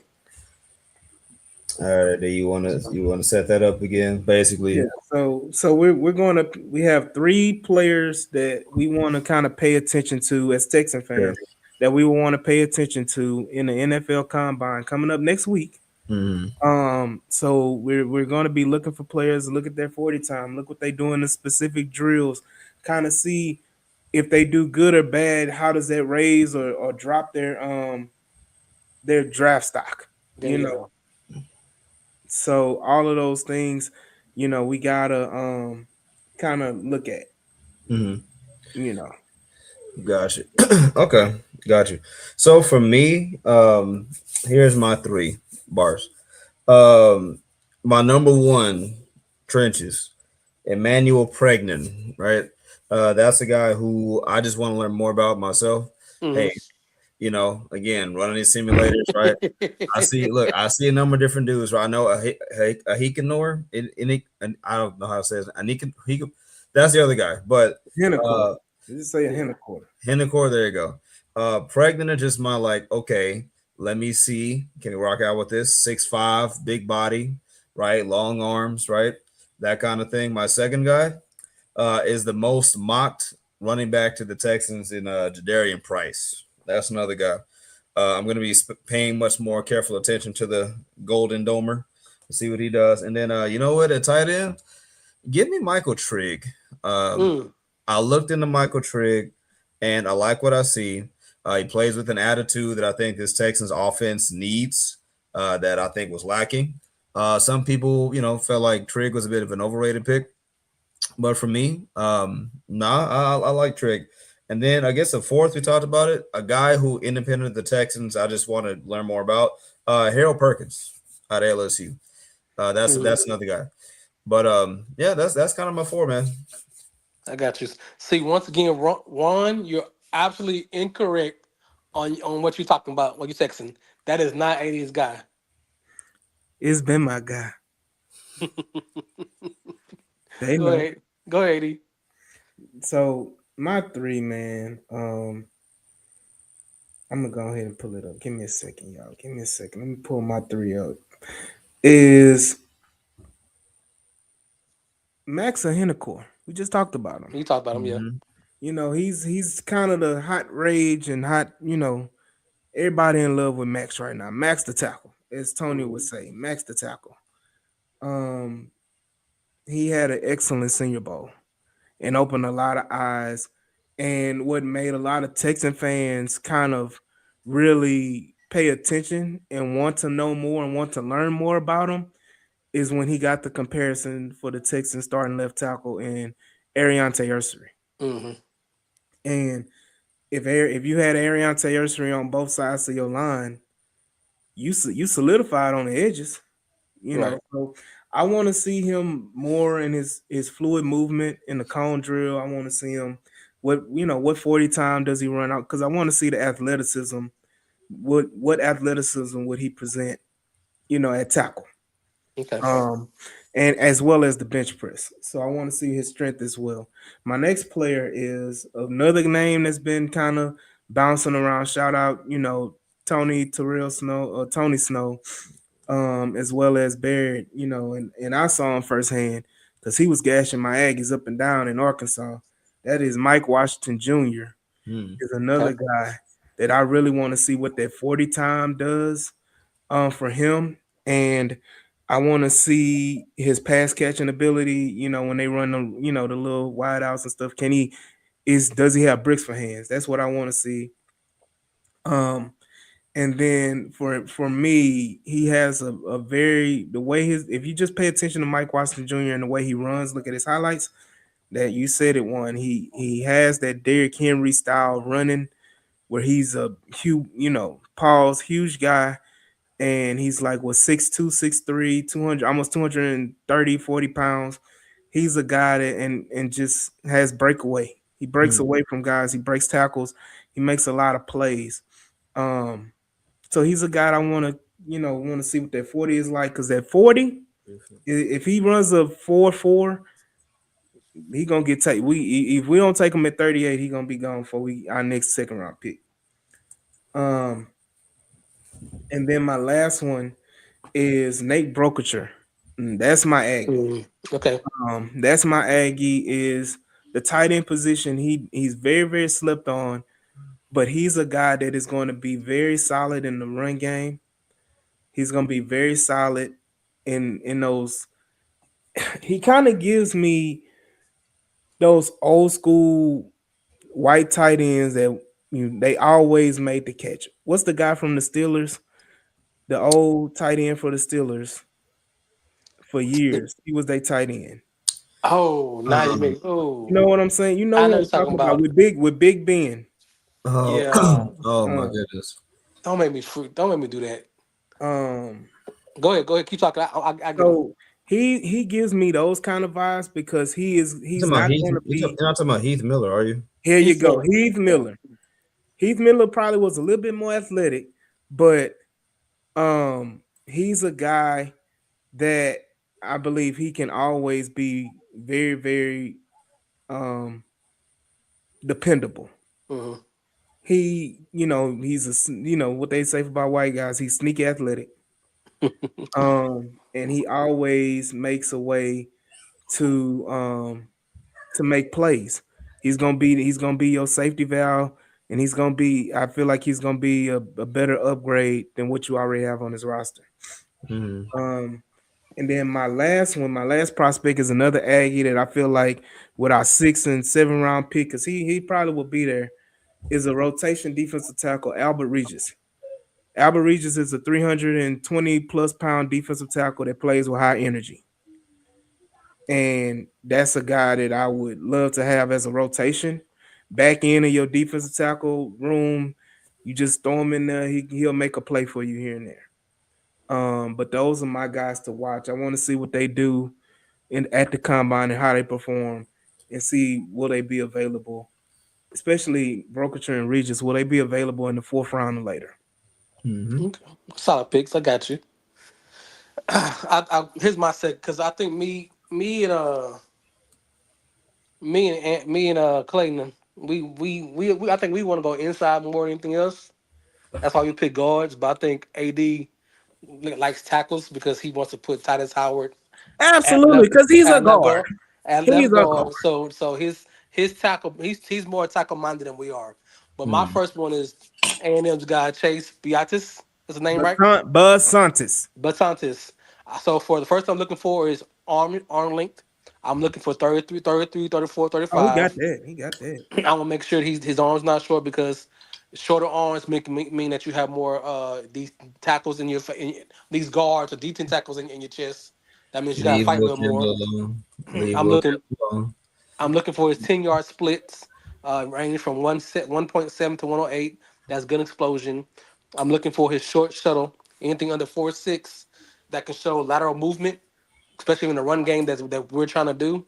All right, do you wanna set that up again? Yeah. Basically, So we have three players that we want to kind of pay attention to as Texan sure. fans, that we will want to pay attention to in the NFL Combine coming up next week. Mhm. So we're going to be looking for players, look at their 40 time, look what they do in the specific drills, kind of see if they do good or bad. How does that raise or drop their draft stock? There You you know, go. so all of those things, we gotta kind of look at. Mhm. You know, Gotcha. Okay, got you. So for me, here's my three bars. Um, my number one, trenches. Emmanuel Pregnan, right? That's a guy who I just want to learn more about myself. Hmm. Hey, again, running these simulators, right? I see a number of different dudes. Right? I know a Hikanor, and I don't know how to say it. That's the other guy, but henna quarter. uh, Just say a Yeah. henna quarter. Hennecor, there you go. Pregnant are just my like, okay, let me see. Can he rock out with this? 6'5", big body, right? Long arms, right? That kind of thing. My second guy is the most mocked running back to the Texans in Jadarian Price. That's another guy. I'm going to be paying much more careful attention to the Golden Domer to see what he does. And then, you know what? At tight end, give me Michael Trigg. Um, Mm. I looked into Michael Trigg, and I like what I see. He plays with an attitude that I think this Texans offense needs, that I think was lacking. Some people, felt like Trigg was a bit of an overrated pick, but for me, I like Trigg. And then I guess the fourth, we talked about it, a guy who independent of the Texans, I just want to learn more about, Harold Perkins out of LSU. That's Mm. another guy. But yeah, that's kind of my four, man. I got you. See, once again, Ron, you're absolutely incorrect on what you're talking about. What you're texting. That is not 80s guy. It's been my guy. They Go know. ahead. Go ahead, E. So my three, man. I'm gonna go ahead and pull it up. Give me a second, y'all. Give me a second. Let me pull my three up. Is Max Ahenacor. We just talked about him. You talked about him, yeah. Mhm. He's kind of the hot rage and hot, everybody in love with Max right now. Max the tackle, as Tony would say. Max the tackle. Um, he had an excellent Senior Bowl and opened a lot of eyes. And what made a lot of Texan fans kind of really pay attention and want to know more and want to learn more about him is when he got the comparison for the Texans starting left tackle in Ariante Ursary. Mm-hmm. And if you had Ariante Ursary on both sides of your line, you solidified on the edges. Right. So I want to see him more in his fluid movement in the cone drill. I want to see him what 40 time does he run out, because I want to see the athleticism. What athleticism would he present, at tackle? Okay. Um and as well as the bench press. So I want to see his strength as well. My next player is another name that's been kind of bouncing around. Shout out, Tony Snow, as well as Barrett, and I saw him firsthand because he was gashing my Aggies up and down in Arkansas. That is Mike Washington Jr. Hmm. is another Okay. guy that I really want to see what that 40 time does for him. And I want to see his pass catching ability, when they run them, the little wide outs and stuff. Does he have bricks for hands? That's what I want to see. Um, and then for me, he has a very the way his if you just pay attention to Mike Washington Jr. and the way he runs, look at his highlights. That you said it one. He has that Derrick Henry style running where he's a huge, Paul's huge guy, and he's like what 6'2", 6'3", 200, almost 230, 40 pounds. He's a guy that and just has breakaway. He breaks Mm. away from guys. He breaks tackles. He makes a lot of plays. Um, so he's a guy I want to see what that 40 is like because that 40, if he runs a 4.4, he gonna get taken. If we don't take him at 38, he gonna be gone for our next second round pick. Um, and then my last one is Nate Brokature. That's my Aggie. Okay. That's my Aggie is the tight end position. He's very very slept on, but he's a guy that is going to be very solid in the run game. He's going to be very solid in those. He kind of gives me those old school white tight ends that they always made the catch. What's the guy from the Steelers? The old tight end for the Steelers for years. He was their tight end. Oh, now you Um, make. You Oh, know what I'm saying? You know I who know I'm you're talking talking about about. with Big Ben. Yeah. oh my Uh, goodness. Don't make me free. Don't make me do that. um, Go ahead. Go ahead. Keep talking. I get him. so he gives me those kind of vibes because You he's talking about not Heath? going to be. You're not talking about Heath Miller, are you? Here you He's go, Miller. Heath Yeah. Miller. Heath Miller probably was a little bit more athletic, but he's a guy that I believe he can always be very, very um dependable. Mm-hmm. He's what they say about white guys, he's sneaky athletic. And he always makes a way to make plays. He's gonna be your safety valve, and I feel like he's gonna be a better upgrade than what you already have on his roster. Mm. Um, and then my last prospect is another Aggie that I feel like with our 6 and 7 round pick, because he probably will be there, is a rotation defensive tackle, Albert Regis. Albert Regis is a 320 plus pound defensive tackle that plays with high energy. And that's a guy that I would love to have as a rotation. Back end of your defensive tackle room, you just throw him in there, he'll make a play for you here and there. But those are my guys to watch. I want to see what they do at the combine and how they perform and see will they be available, especially Brokature and Regis, will they be available in the fourth round or later? Hmm. Okay. Solid picks. I got you. Here's my set because I think me and Clayton. I think we want to go inside more than anything else. That's why we pick guards. But I think AD likes tackles because he wants to put Titus Howard at Absolutely, left because he's a at left guard. guard at He's left a guard. guard. So his tackle he's more tackle minded than we are. But my Mm. first one is A&M's guy Chase Beatis. That's the name, right? Buzz Santis. Batantis. So for the first I'm looking for is arm length. I'm looking for 33, 33, 34, Oh, he got 35. that. He got that. I want to make sure his arms not short because shorter arms mean that you have more these tackles these guards or decent tackles in your chest. That means you gotta Leave fight a little Wilkie more. alone. Leave I'm Wilkie looking alone. I'm looking for his 10-yard splits, ranging from 1.7 to 108. That's good explosion. I'm looking for his short shuttle, anything under 4.6 that can show lateral movement, especially in the run game that we're trying to do.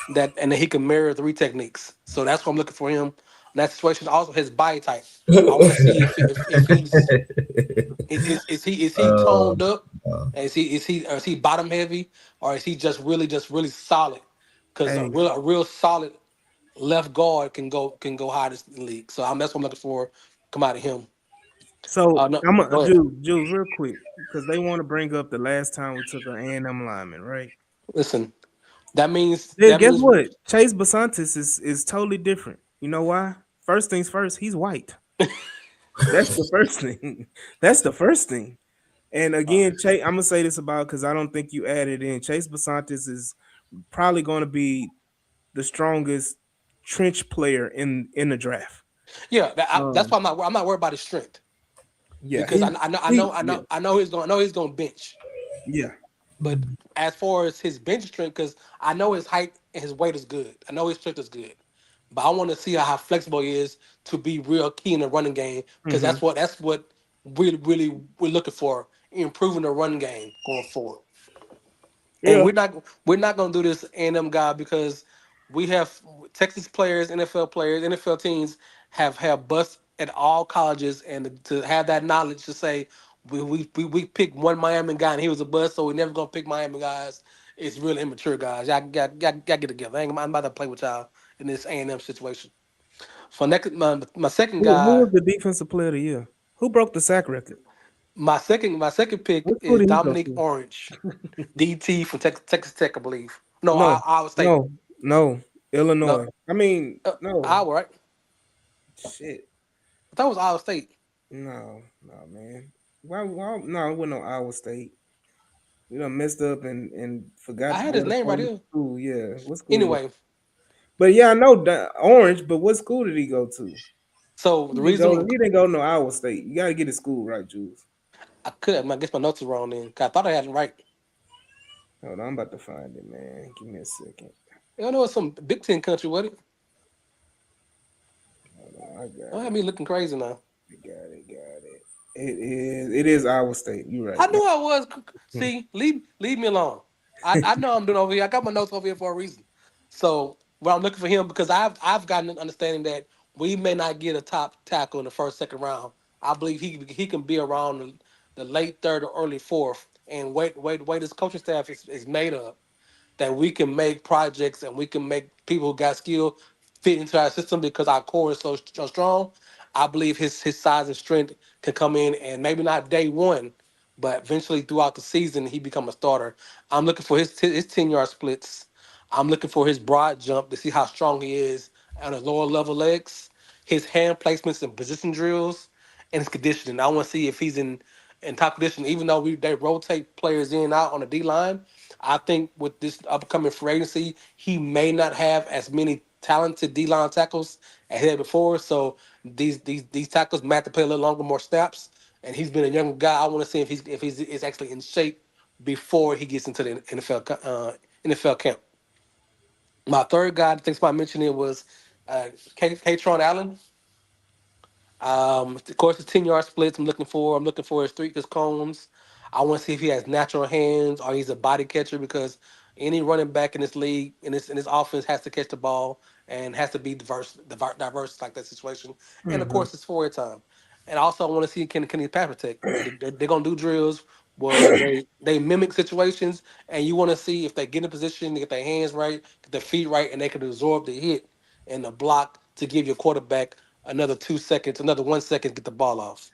And then he can mirror three techniques. So that's what I'm looking for him. In that situation, also his body type. I want to see if he's is he uh, toned up? uh, Is he bottom heavy, or is he just really solid? Because Hey, a real solid left guard can go high this league. So that's what I'm looking for. Come out of him. so No, I'm a go ahead. Jules, real quick, because they want to bring up the last time we took an A&M lineman, right? Listen, that means Hey, that guess means what? Chase Basantis is totally different. You know why? First things first, he's white. That's the first thing. That's the first thing. And again, Chase, I'm gonna say this about because I don't think you added in. Chase Basantis is probably going to be the strongest trench player in the draft. Yeah, that's Um, why I'm not worried about his strength yeah, because yeah, I know he's gonna bench. yeah. But as far as his bench strength, because I know his height and his weight is good. I know his strength is good. But I want to see how flexible he is to be real key in the running game because Hmm. that's what we're looking for, improving the run game going forward. And Yeah. we're not gonna do this A&M guy because we have Texas players, NFL players, NFL teams have bust at all colleges, and to have that knowledge to say we picked one Miami guy and he was a bust, so we're never gonna pick Miami guys. It's really immature guys. Y'all got get together. I'm about to play with y'all in this A&M situation. For next, my second Who guy, was the defensive player of the year? Who broke the sack record? my second pick What school is did he go Dominic to? Orange, DT from Texas Tech, I believe. No, No, Iowa State. no. No, Illinois. I mean, no. Iowa, right? Shit. I thought it was Iowa State. No, man. Why? No, it wasn't no Iowa State. We done messed up and I forgot had his where the name right fuck here. school. Yeah, what school he go? Anyway, But yeah, I know Orange. But what school did he go to? so He the didn't go. reason He didn't go to Iowa State. You got to get his school right, Jules. I guess my notes are wrong then. 'Cause I thought I had it right. Hold on, I'm about to find it, man. Give me a second. You know, it's some Big Ten country, what it? Hold on, I got Don't have it. me looking crazy now. I got it. Got it. It is. It is Iowa State. You're I right. knew I was. See, leave me alone. I know I'm doing over here. I got my notes over here for a reason. So, well, I'm looking for him because I've gotten an understanding that we may not get a top tackle in the first second round. I believe he can be around the late third or early fourth. And wait, his coaching staff is made up that we can make projects and we can make people who got skill fit into our system because our core is so strong. I believe his size and strength can come in and maybe not day one, but eventually throughout the season he become a starter. I'm looking for his 10-yard splits. I'm looking for his broad jump to see how strong he is on his lower level legs, his hand placements and position drills, and his conditioning. I want to see if he's in top condition. Even though they rotate players in and out on the D line, I think with this upcoming free agency, he may not have as many talented D line tackles as he had before. So these tackles might have to play a little longer, more snaps. And he's been a younger guy. I want to see if he's is actually in shape before he gets into the NFL camp. My third guy, I think somebody mentioned it was Katron Allen. Of course, his 10-yard splits. I'm looking for his his cones. I want to see if he has natural hands or he's a body catcher because any running back in this league in this offense has to catch the ball and has to be diverse like that situation. And of Mm-hmm. course, it's 4 time. And also, I want to see can he pass protect. They're gonna do drills where they mimic situations, and you want to see if they get in position, get their hands right, get their feet right, and they can absorb the hit and the block to give your quarterback another 2 seconds, another 1 second to get the ball off.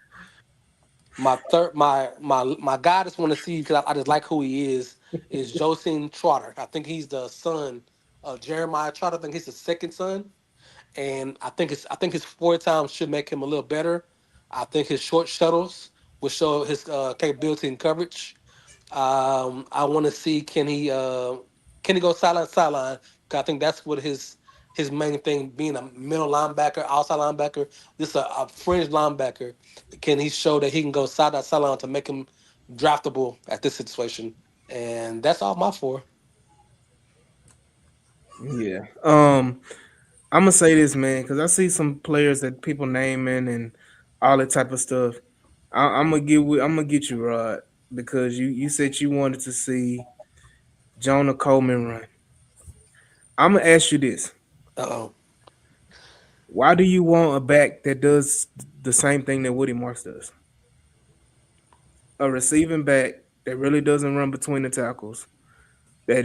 My guy I just want to see because I just like who he is Josine Trotter. I think he's the son of Jeremiah Trotter. I think he's the second son, and I think his 4 times should make him a little better. I think his short shuttles will show his capability and coverage. I want to see can he go sideline to sideline? 'Cause I think that's what his main thing being a middle linebacker, outside linebacker. This a fringe linebacker. Can he show that he can go sideline to sideline to make him draftable at this situation? And that's all my four. Yeah. I'm gonna say this, man, because I see some players that people naming and all that type of stuff. I'm gonna get you, Rod, because you said you wanted to see Jonah Coleman run. I'm gonna ask you this: Uh oh. why do you want a back that does the same thing that Woody Marks does? A receiving back that really doesn't run between the tackles. That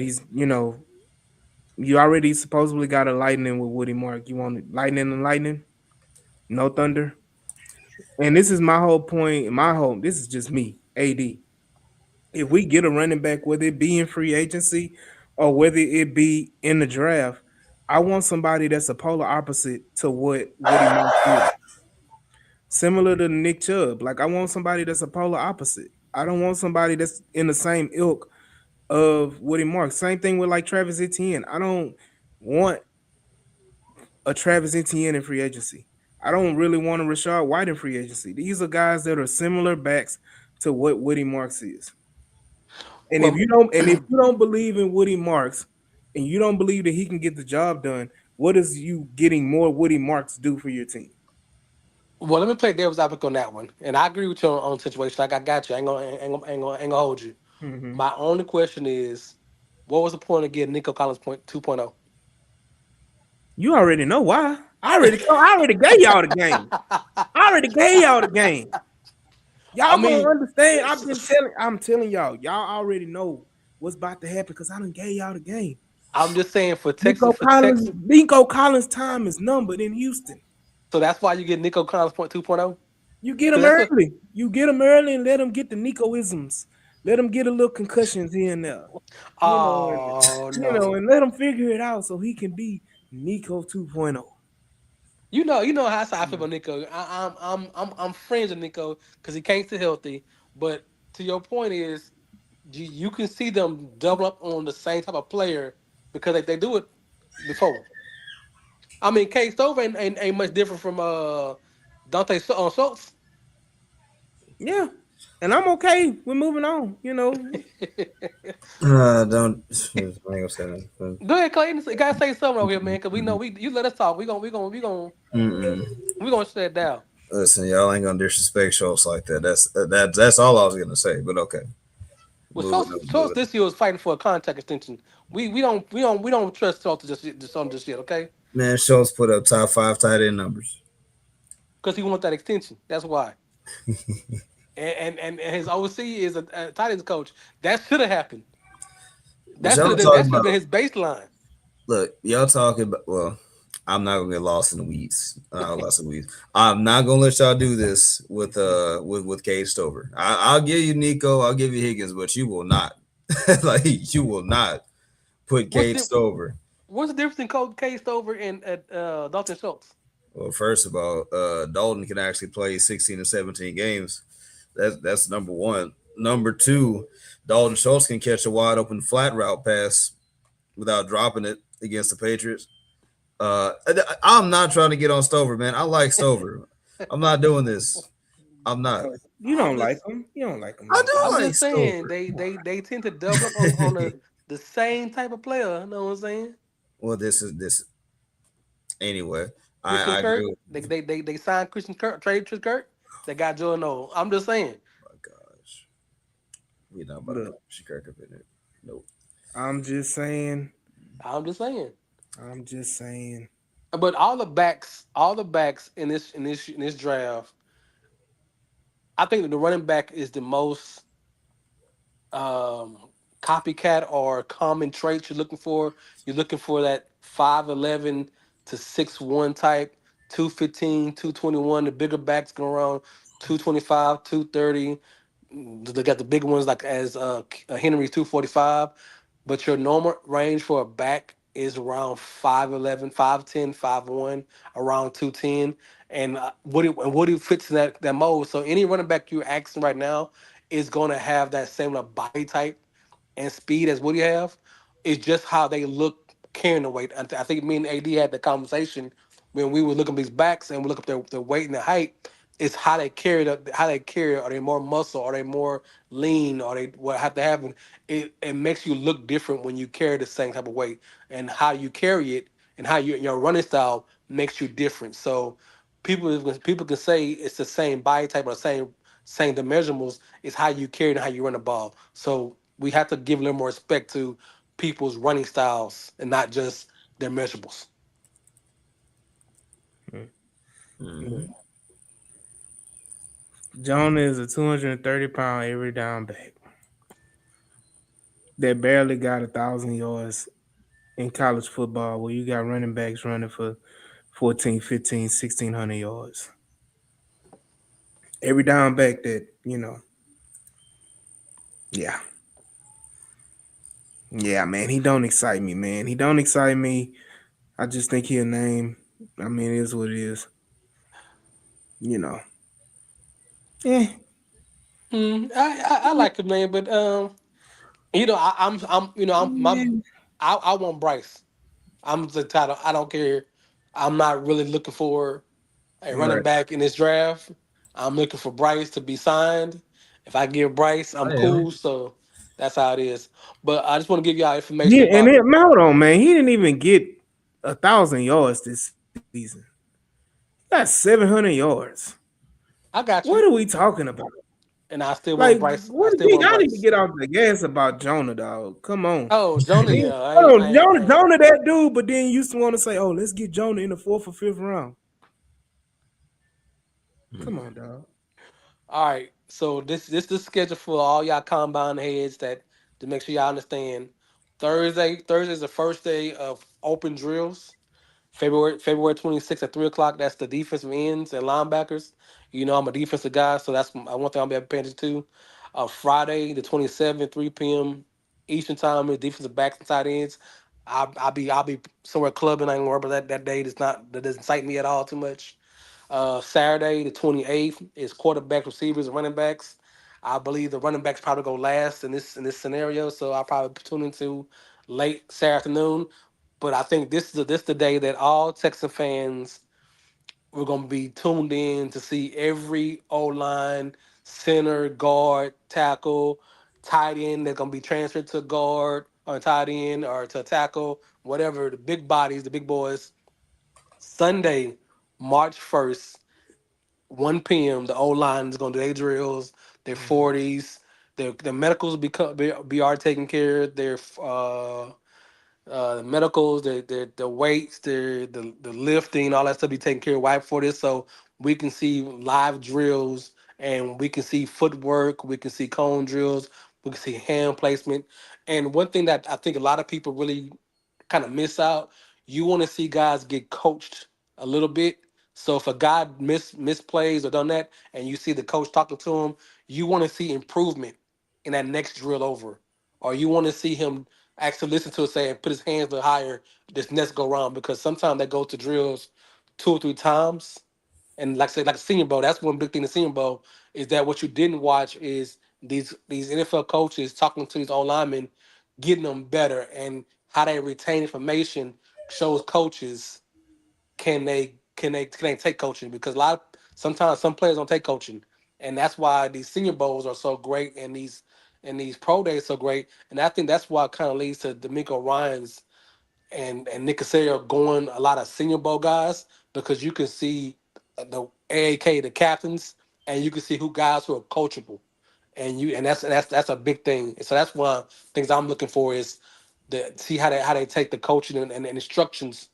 you already supposedly got a lightning with Woody Mark. You want lightning and lightning, no thunder. And this is my whole point. This is just me, AD. If we get a running back, whether it be in free agency or whether it be in the draft, I want somebody that's a polar opposite to what Woody Mark is. Similar to Nick Chubb. Like I want somebody that's a polar opposite. I don't want somebody that's in the same ilk of Woody Mark. Same thing with like Travis Etienne. I don't want a Travis Etienne in free agency. I don't really want a Rashad White in free agency. These are guys that are similar backs to what Woody Marks is. Well, And if you don't believe in Woody Marks, and you don't believe that he can get the job done, what does you getting more Woody Marks do for your team? well, let me play devil's advocate on that one, and I agree with you on the situation. Like I got you. I ain't gonna hold you. Hmm. My only question is, what was the point of getting Nico Collins point 2.0? You already know why. I already gave y'all the game. I already gave y'all the game. I Y'all gonna mean, understand. I'm telling y'all. Y'all already know what's about to happen because I done gave y'all the game. I'm just saying for Texas, Nico Collins' time is numbered in Houston. so that's why you get Nico Collins point 2.0. You get Because him that's what. early. You get him early and let him get the Nicoisms. Let him get a little concussions here and there. You know, and Oh no. and let him figure it out so he can be Nico 2.0. You know how I feel about Nico. I'm friends with Nico because he can't stay healthy. But to your point is, you can see them double up on the same type of player because they do it before. I mean, K Stover ain't much different from Dante Schultz. Yeah. And I'm okay. We're moving on. You know, Don't. I ain't gonna say that. Go ahead, Clayton. You gotta say something over here, man, because we know we you let us talk. We gonna shut it down. Listen, y'all ain't gonna disrespect Schultz like that. That's all I was gonna say. But okay, Well, moving on. Schultz this year was fighting for a contract extension. We don't trust Schultz to just on this yet, okay? Man, Schultz put up top five tight end numbers. Because he wants that extension. That's why. And his OC is a tight ends coach. That should have happened. But That should y'all have been that talking should have about been his baseline. look, y'all talking about well, I'm not gonna get lost in the weeds. Lost in the weeds. I'm not gonna let y'all do this with Cade Stover. I'll give you Nico, I'll give you Higgins, but you will not like you will not put What's Cade the Stover. what's the difference in Coach K Stover and Dalton Schultz? Well, first of all, Dalton can actually play 16 or 17 games. That's number one. Number two, Dalton Schultz can catch a wide open flat route pass without dropping it against the Patriots. I'm not trying to get on Stover, man. I like Stover. I'm not doing this. I'm not. you I'm don't like just him. You don't like him I like do I'm that. like just saying Stover. they tend to double up on the same type of player. You know what I'm saying? Well, this anyway. Christian I Kirk, agree. they signed Christian Kirk, traded Christian Kirk. They got Jordan O. I'm just saying. Oh my gosh, we're not about to Look, put Chicago in it. Nope. I'm just saying. I'm just saying. I'm just saying. But all the backs in this draft, I think that the running back is the most um, copycat or common traits you're looking for. You're looking for that 5'11" to 6'1" type, 215, 221. The bigger backs go around 225, 230. They got the big ones like as Henry's 245. But your normal range for a back is around 5'11", 5'10", 5'1", around 210. And Woody fits in that mold. So any running back you're asking right now is going to have that similar body type and speed as Woody have. It's just how they look carrying the weight. I think me and AD had the conversation when we were looking at these backs and we look up their weight and their height. It's how they carry how they carry. Are they more muscle? Are they more lean? Are they what have to happen? It makes you look different when you carry the same type of weight, and how you carry it and how your running style makes you different. So people can say it's the same body type or same the measurables. It's how you carry it and how you run the ball. So we have to give a little more respect to people's running styles and not just their measurables. Mhm. Jonah is a 230-pound every down back that barely got 1,000 yards in college football, where you got running backs running for 14, 15, 1,600 yards. Every down back that, yeah. Yeah, man. He don't excite me, man. He don't excite me. I just think he a name. I mean, it is what it is. You know. Eh. I like it, man, but I'm Man. I want Bryce. I'm the title. I don't care. I'm not really looking for. a running Right. back in this draft. I'm looking for Bryce to be signed. If I get Bryce, I'm I am. cool. So that's how it is. But I just want to give y'all information Yeah, and about. then, man, hold on, man. He didn't even get 1,000 yards this season. He got 700 yards. I got What are you, we talking about? and I still Like, want Bryce. what I is still he? want I need to Bryce. get off the gas about Jonah, dog. Come on. Oh, Jonah, He- yeah, Hold on, I Jonah, ain't. Jonah, that dude. But then you used to want to say, "Oh, let's get Jonah in the fourth or fifth round." Come on, dog. All right, so this is schedule for all y'all combine heads that to make sure y'all understand. Thursday is the first day of open drills. February 26th at 3 o'clock. That's the defensive ends and linebackers. You know I'm a defensive guy, so that's one thing I'll be paying attention to. Friday the 27th, 3 p.m. Eastern time is defensive backs and tight ends. I'll be somewhere clubbing. I ain't worried about that day. That doesn't excite me at all too much. Saturday, the 28th, is quarterback, receivers, and running backs. I believe the running backs probably go last in this scenario, so I'll probably tune into late Saturday afternoon. But I think this the day that all Texan fans were gonna be tuned in to see every O line, center, guard, tackle, tight end that's gonna be transferred to guard or tight end or to tackle, whatever the big bodies, the big boys. Sunday, March 1st, 1 p.m. The O line is gonna do their drills, their Mhm. 40s, their medicals be already taken care of. Their the medicals, the weights, the lifting, all that stuff be taken care of right for this. So we can see live drills and we can see footwork, we can see cone drills, we can see hand placement. And one thing that I think a lot of people really kind of miss out. You want to see guys get coached a little bit. So if a guy misplays or done that, and you see the coach talking to him, you want to see improvement in that next drill over, or you want to see him actually listen to it, say, and put his hands a little higher this next go round, because sometimes they go to drills 2 or 3 times, and like I said, like a Senior Bowl, that's one big thing. The Senior Bowl is that what you didn't watch is these NFL coaches talking to these old linemen, getting them better, and how they retain information shows coaches can they take coaching, because sometimes some players don't take coaching, and that's why these Senior Bowls are so great and these pro days so great, and I think that's why it kind of leads to D'Amico Ryan's and Nick Casario going a lot of Senior Bowl guys, because you can see the AAK, the captains, and you can see who guys who are coachable, and that's a big thing. So that's one of the things I'm looking for is the see how they take the coaching and instructions.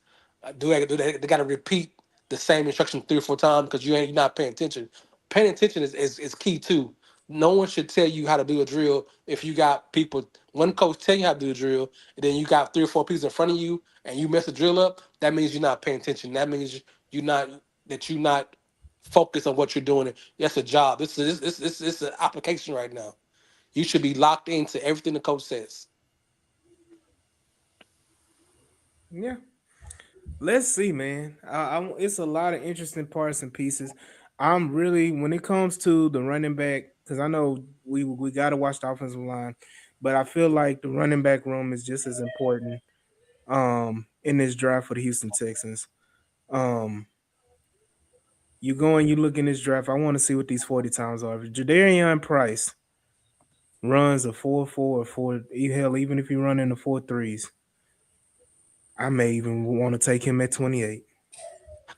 They got to repeat the same instruction 3 or 4 times, because you're not paying attention. Paying attention is key too. No one should tell you how to do a drill if you got people. One coach tell you how to do a drill, and then you got 3 or 4 people in front of you, and you mess the drill up. That means you're not paying attention. That means you're not focused on what you're doing. That's a job. This is an application right now. You should be locked into everything the coach says. Yeah. Let's see, man. It's a lot of interesting parts and pieces. I'm really, when it comes to the running back, because I know we got to watch the offensive line, but I feel like the running back room is just as important in this draft for the Houston Texans. Um, you go and you look in this draft. I want to see what these 40 times are. If Jadarian Price runs a 4.4 or 4, hell, even if he run in the 4.3s, I may even want to take him at 28.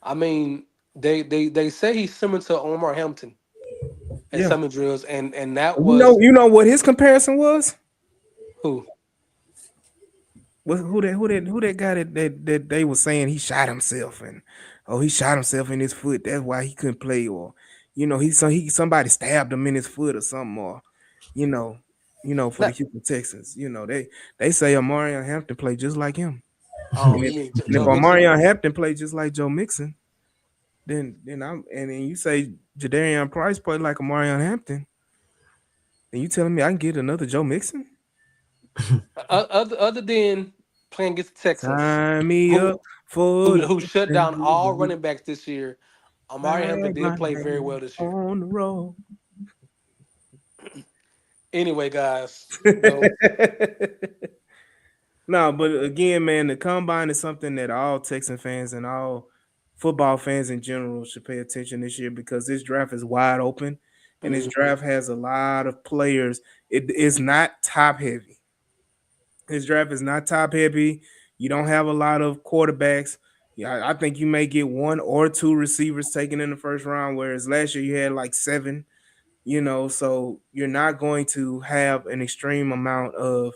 I mean, they say he's similar to Omar Hampton at Yeah. Summit Drills, and that You was know, what his comparison was? who. Who that guy that they were saying he shot himself, and oh, he shot himself in his foot. That's why he couldn't play, or somebody stabbed him in his foot or something, or you know, for the Not, Houston Texans. They say Omarion Hampton played just like him. oh, And if you mean and if Joe Mixon? Omarion Hampton played just like Joe Mixon, then you say Jadarian Price played like Omarion Hampton, and you telling me I can get another Joe Mixon? Other than playing against the Texans, Sign me who up for who the who shut down all Texans. running backs this year, Amari Hampton Write did my play very well name this year. on the road. Anyway, guys, the No, but again, man, the combine is something that all Texan fans and all football fans in general should pay attention this year because this draft is wide open and this Mm-hmm. draft has a lot of players. It is not top heavy. This draft is not top heavy. You don't have a lot of quarterbacks. Yeah, I think you may get one or two receivers taken in the first round, whereas last year you had like seven. So you're not going to have an extreme amount of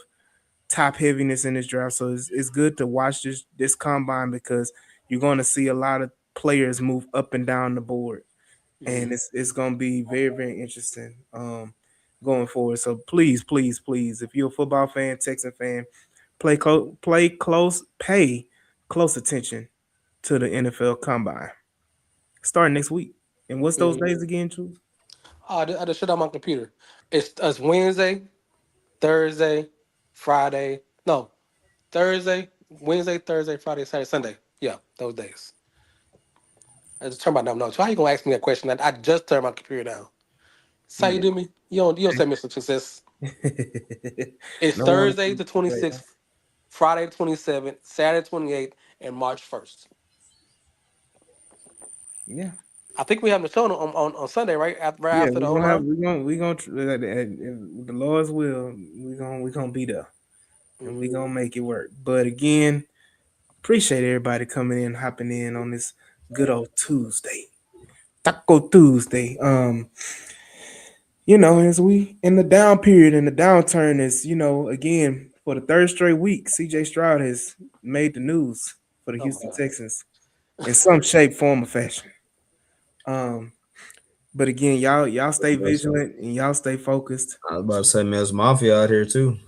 top heaviness in this draft. So it's good to watch this combine because you're going to see a lot of players move up and down the board, and Mm-hmm. it's going to be very very interesting going forward. So please, please, please, if you're a football fan, Texan fan, pay close attention to the NFL Combine starting next week. And what's those Mm-hmm. days again, True? I just shut down my computer. It's Wednesday, Thursday, Friday. No, Thursday, Wednesday, Thursday, Friday, Saturday, Sunday. Yeah, those days. I just turned my damn notes. Why you gonna ask me that question? I just turned my computer down. That's how you Yeah. do me. You don't send me some success. It's No one. Thursday the 26th, Friday the 27th, Saturday 28th, and March 1st. Yeah. I think we have the show on Sunday, right? Right Yeah, after the O line. the Lord's will, we gonna be there and we Mm-hmm. gonna make it work. But again, appreciate everybody coming in, hopping in on this good old Tuesday, Taco Tuesday. As we in the down period and the downturn is, again for the third straight week, CJ Stroud has made the news for the Oh my Houston God. Texans in some shape, form, or fashion. Um, but again, y'all stay vigilant and y'all stay focused. I was about to say, man, there's mafia out here too.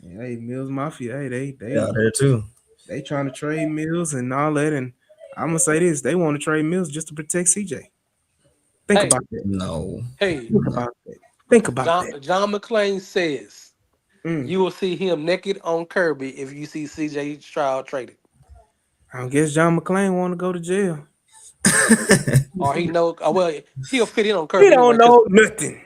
Hey, Mills Mafia. Hey, they They they out here too. they trying to trade Mills and all that. And I'm gonna say this: they want to trade Mills just to protect CJ. Think Hey, about that. No, hey, Think no. about that. Think about that. John McClain says Mm. you will see him naked on Kirby if you see CJ Stroud traded. I guess John McClain want to go to jail. Or he know well he'll fit in on He Kirby don't anyway, because know nothing.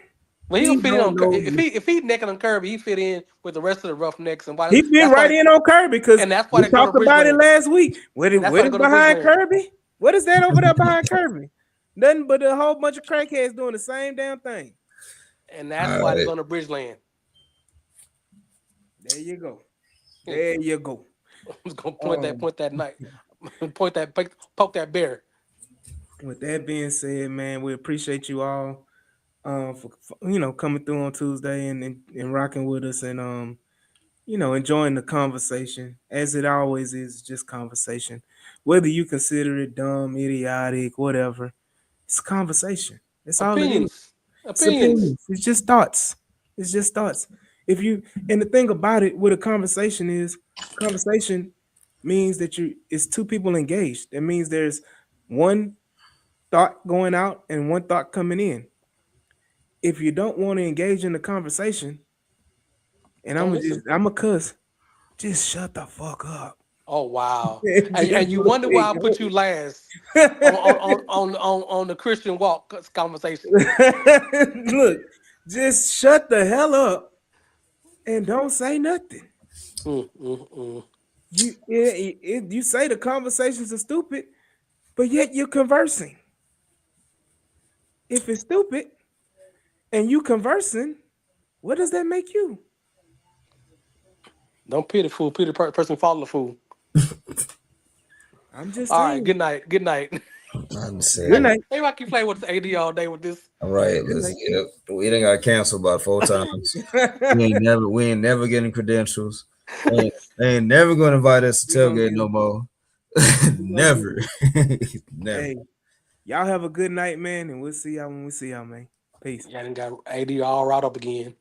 well he'll He fit in don't on know. if he naked on Kirby, he fit in with the rest of the Roughnecks and why He been that's why right they, in on Kirby because and that's why we they go to talked about it Bridgeland. last week. And that's why What they is go to behind Bridgeland. Kirby? What is that over there behind Kirby? Nothing but a whole bunch of crackheads doing the same damn thing. And that's All why they're right. going to Bridgeland. There you go. I'm There you go. just gonna Um, point that knife, poke that bear. with that being said, man, we appreciate you all for coming through on Tuesday and rocking with us and enjoying the conversation as it always is, just conversation. Whether you consider it dumb, idiotic, whatever, it's a conversation. That's all it is. Opinions, It's opinions. opinions. It's just thoughts. It's just thoughts. If you and the thing about it with a conversation is conversation means that it's two people engaged. That means there's one thought going out and one thought coming in. If you don't want to engage in the conversation, and Don't listen. I'm a cuss, just shut the fuck up. Oh wow! Just And you let wonder why I put you it last go. on the Christian walk conversation. Look, just shut the hell up and don't say nothing. Mm, mm, mm. You say the conversations are stupid, but yet you're conversing. If it's stupid and you conversing, what does that make you? Don't pity the fool. Pity the person follow the fool. I'm just All right. saying. Good night. Good night. I'm Good saying. night. Maybe I keep playing with this AD all day with this. All right, let's we done got canceled about 4 times. We ain't never getting credentials. They ain't never gonna invite us to tailgate no more. Never. Never. Hey, y'all have a good night, man, and we'll see y'all when we see y'all, man. Peace. Yeah, I done got AD all right up again.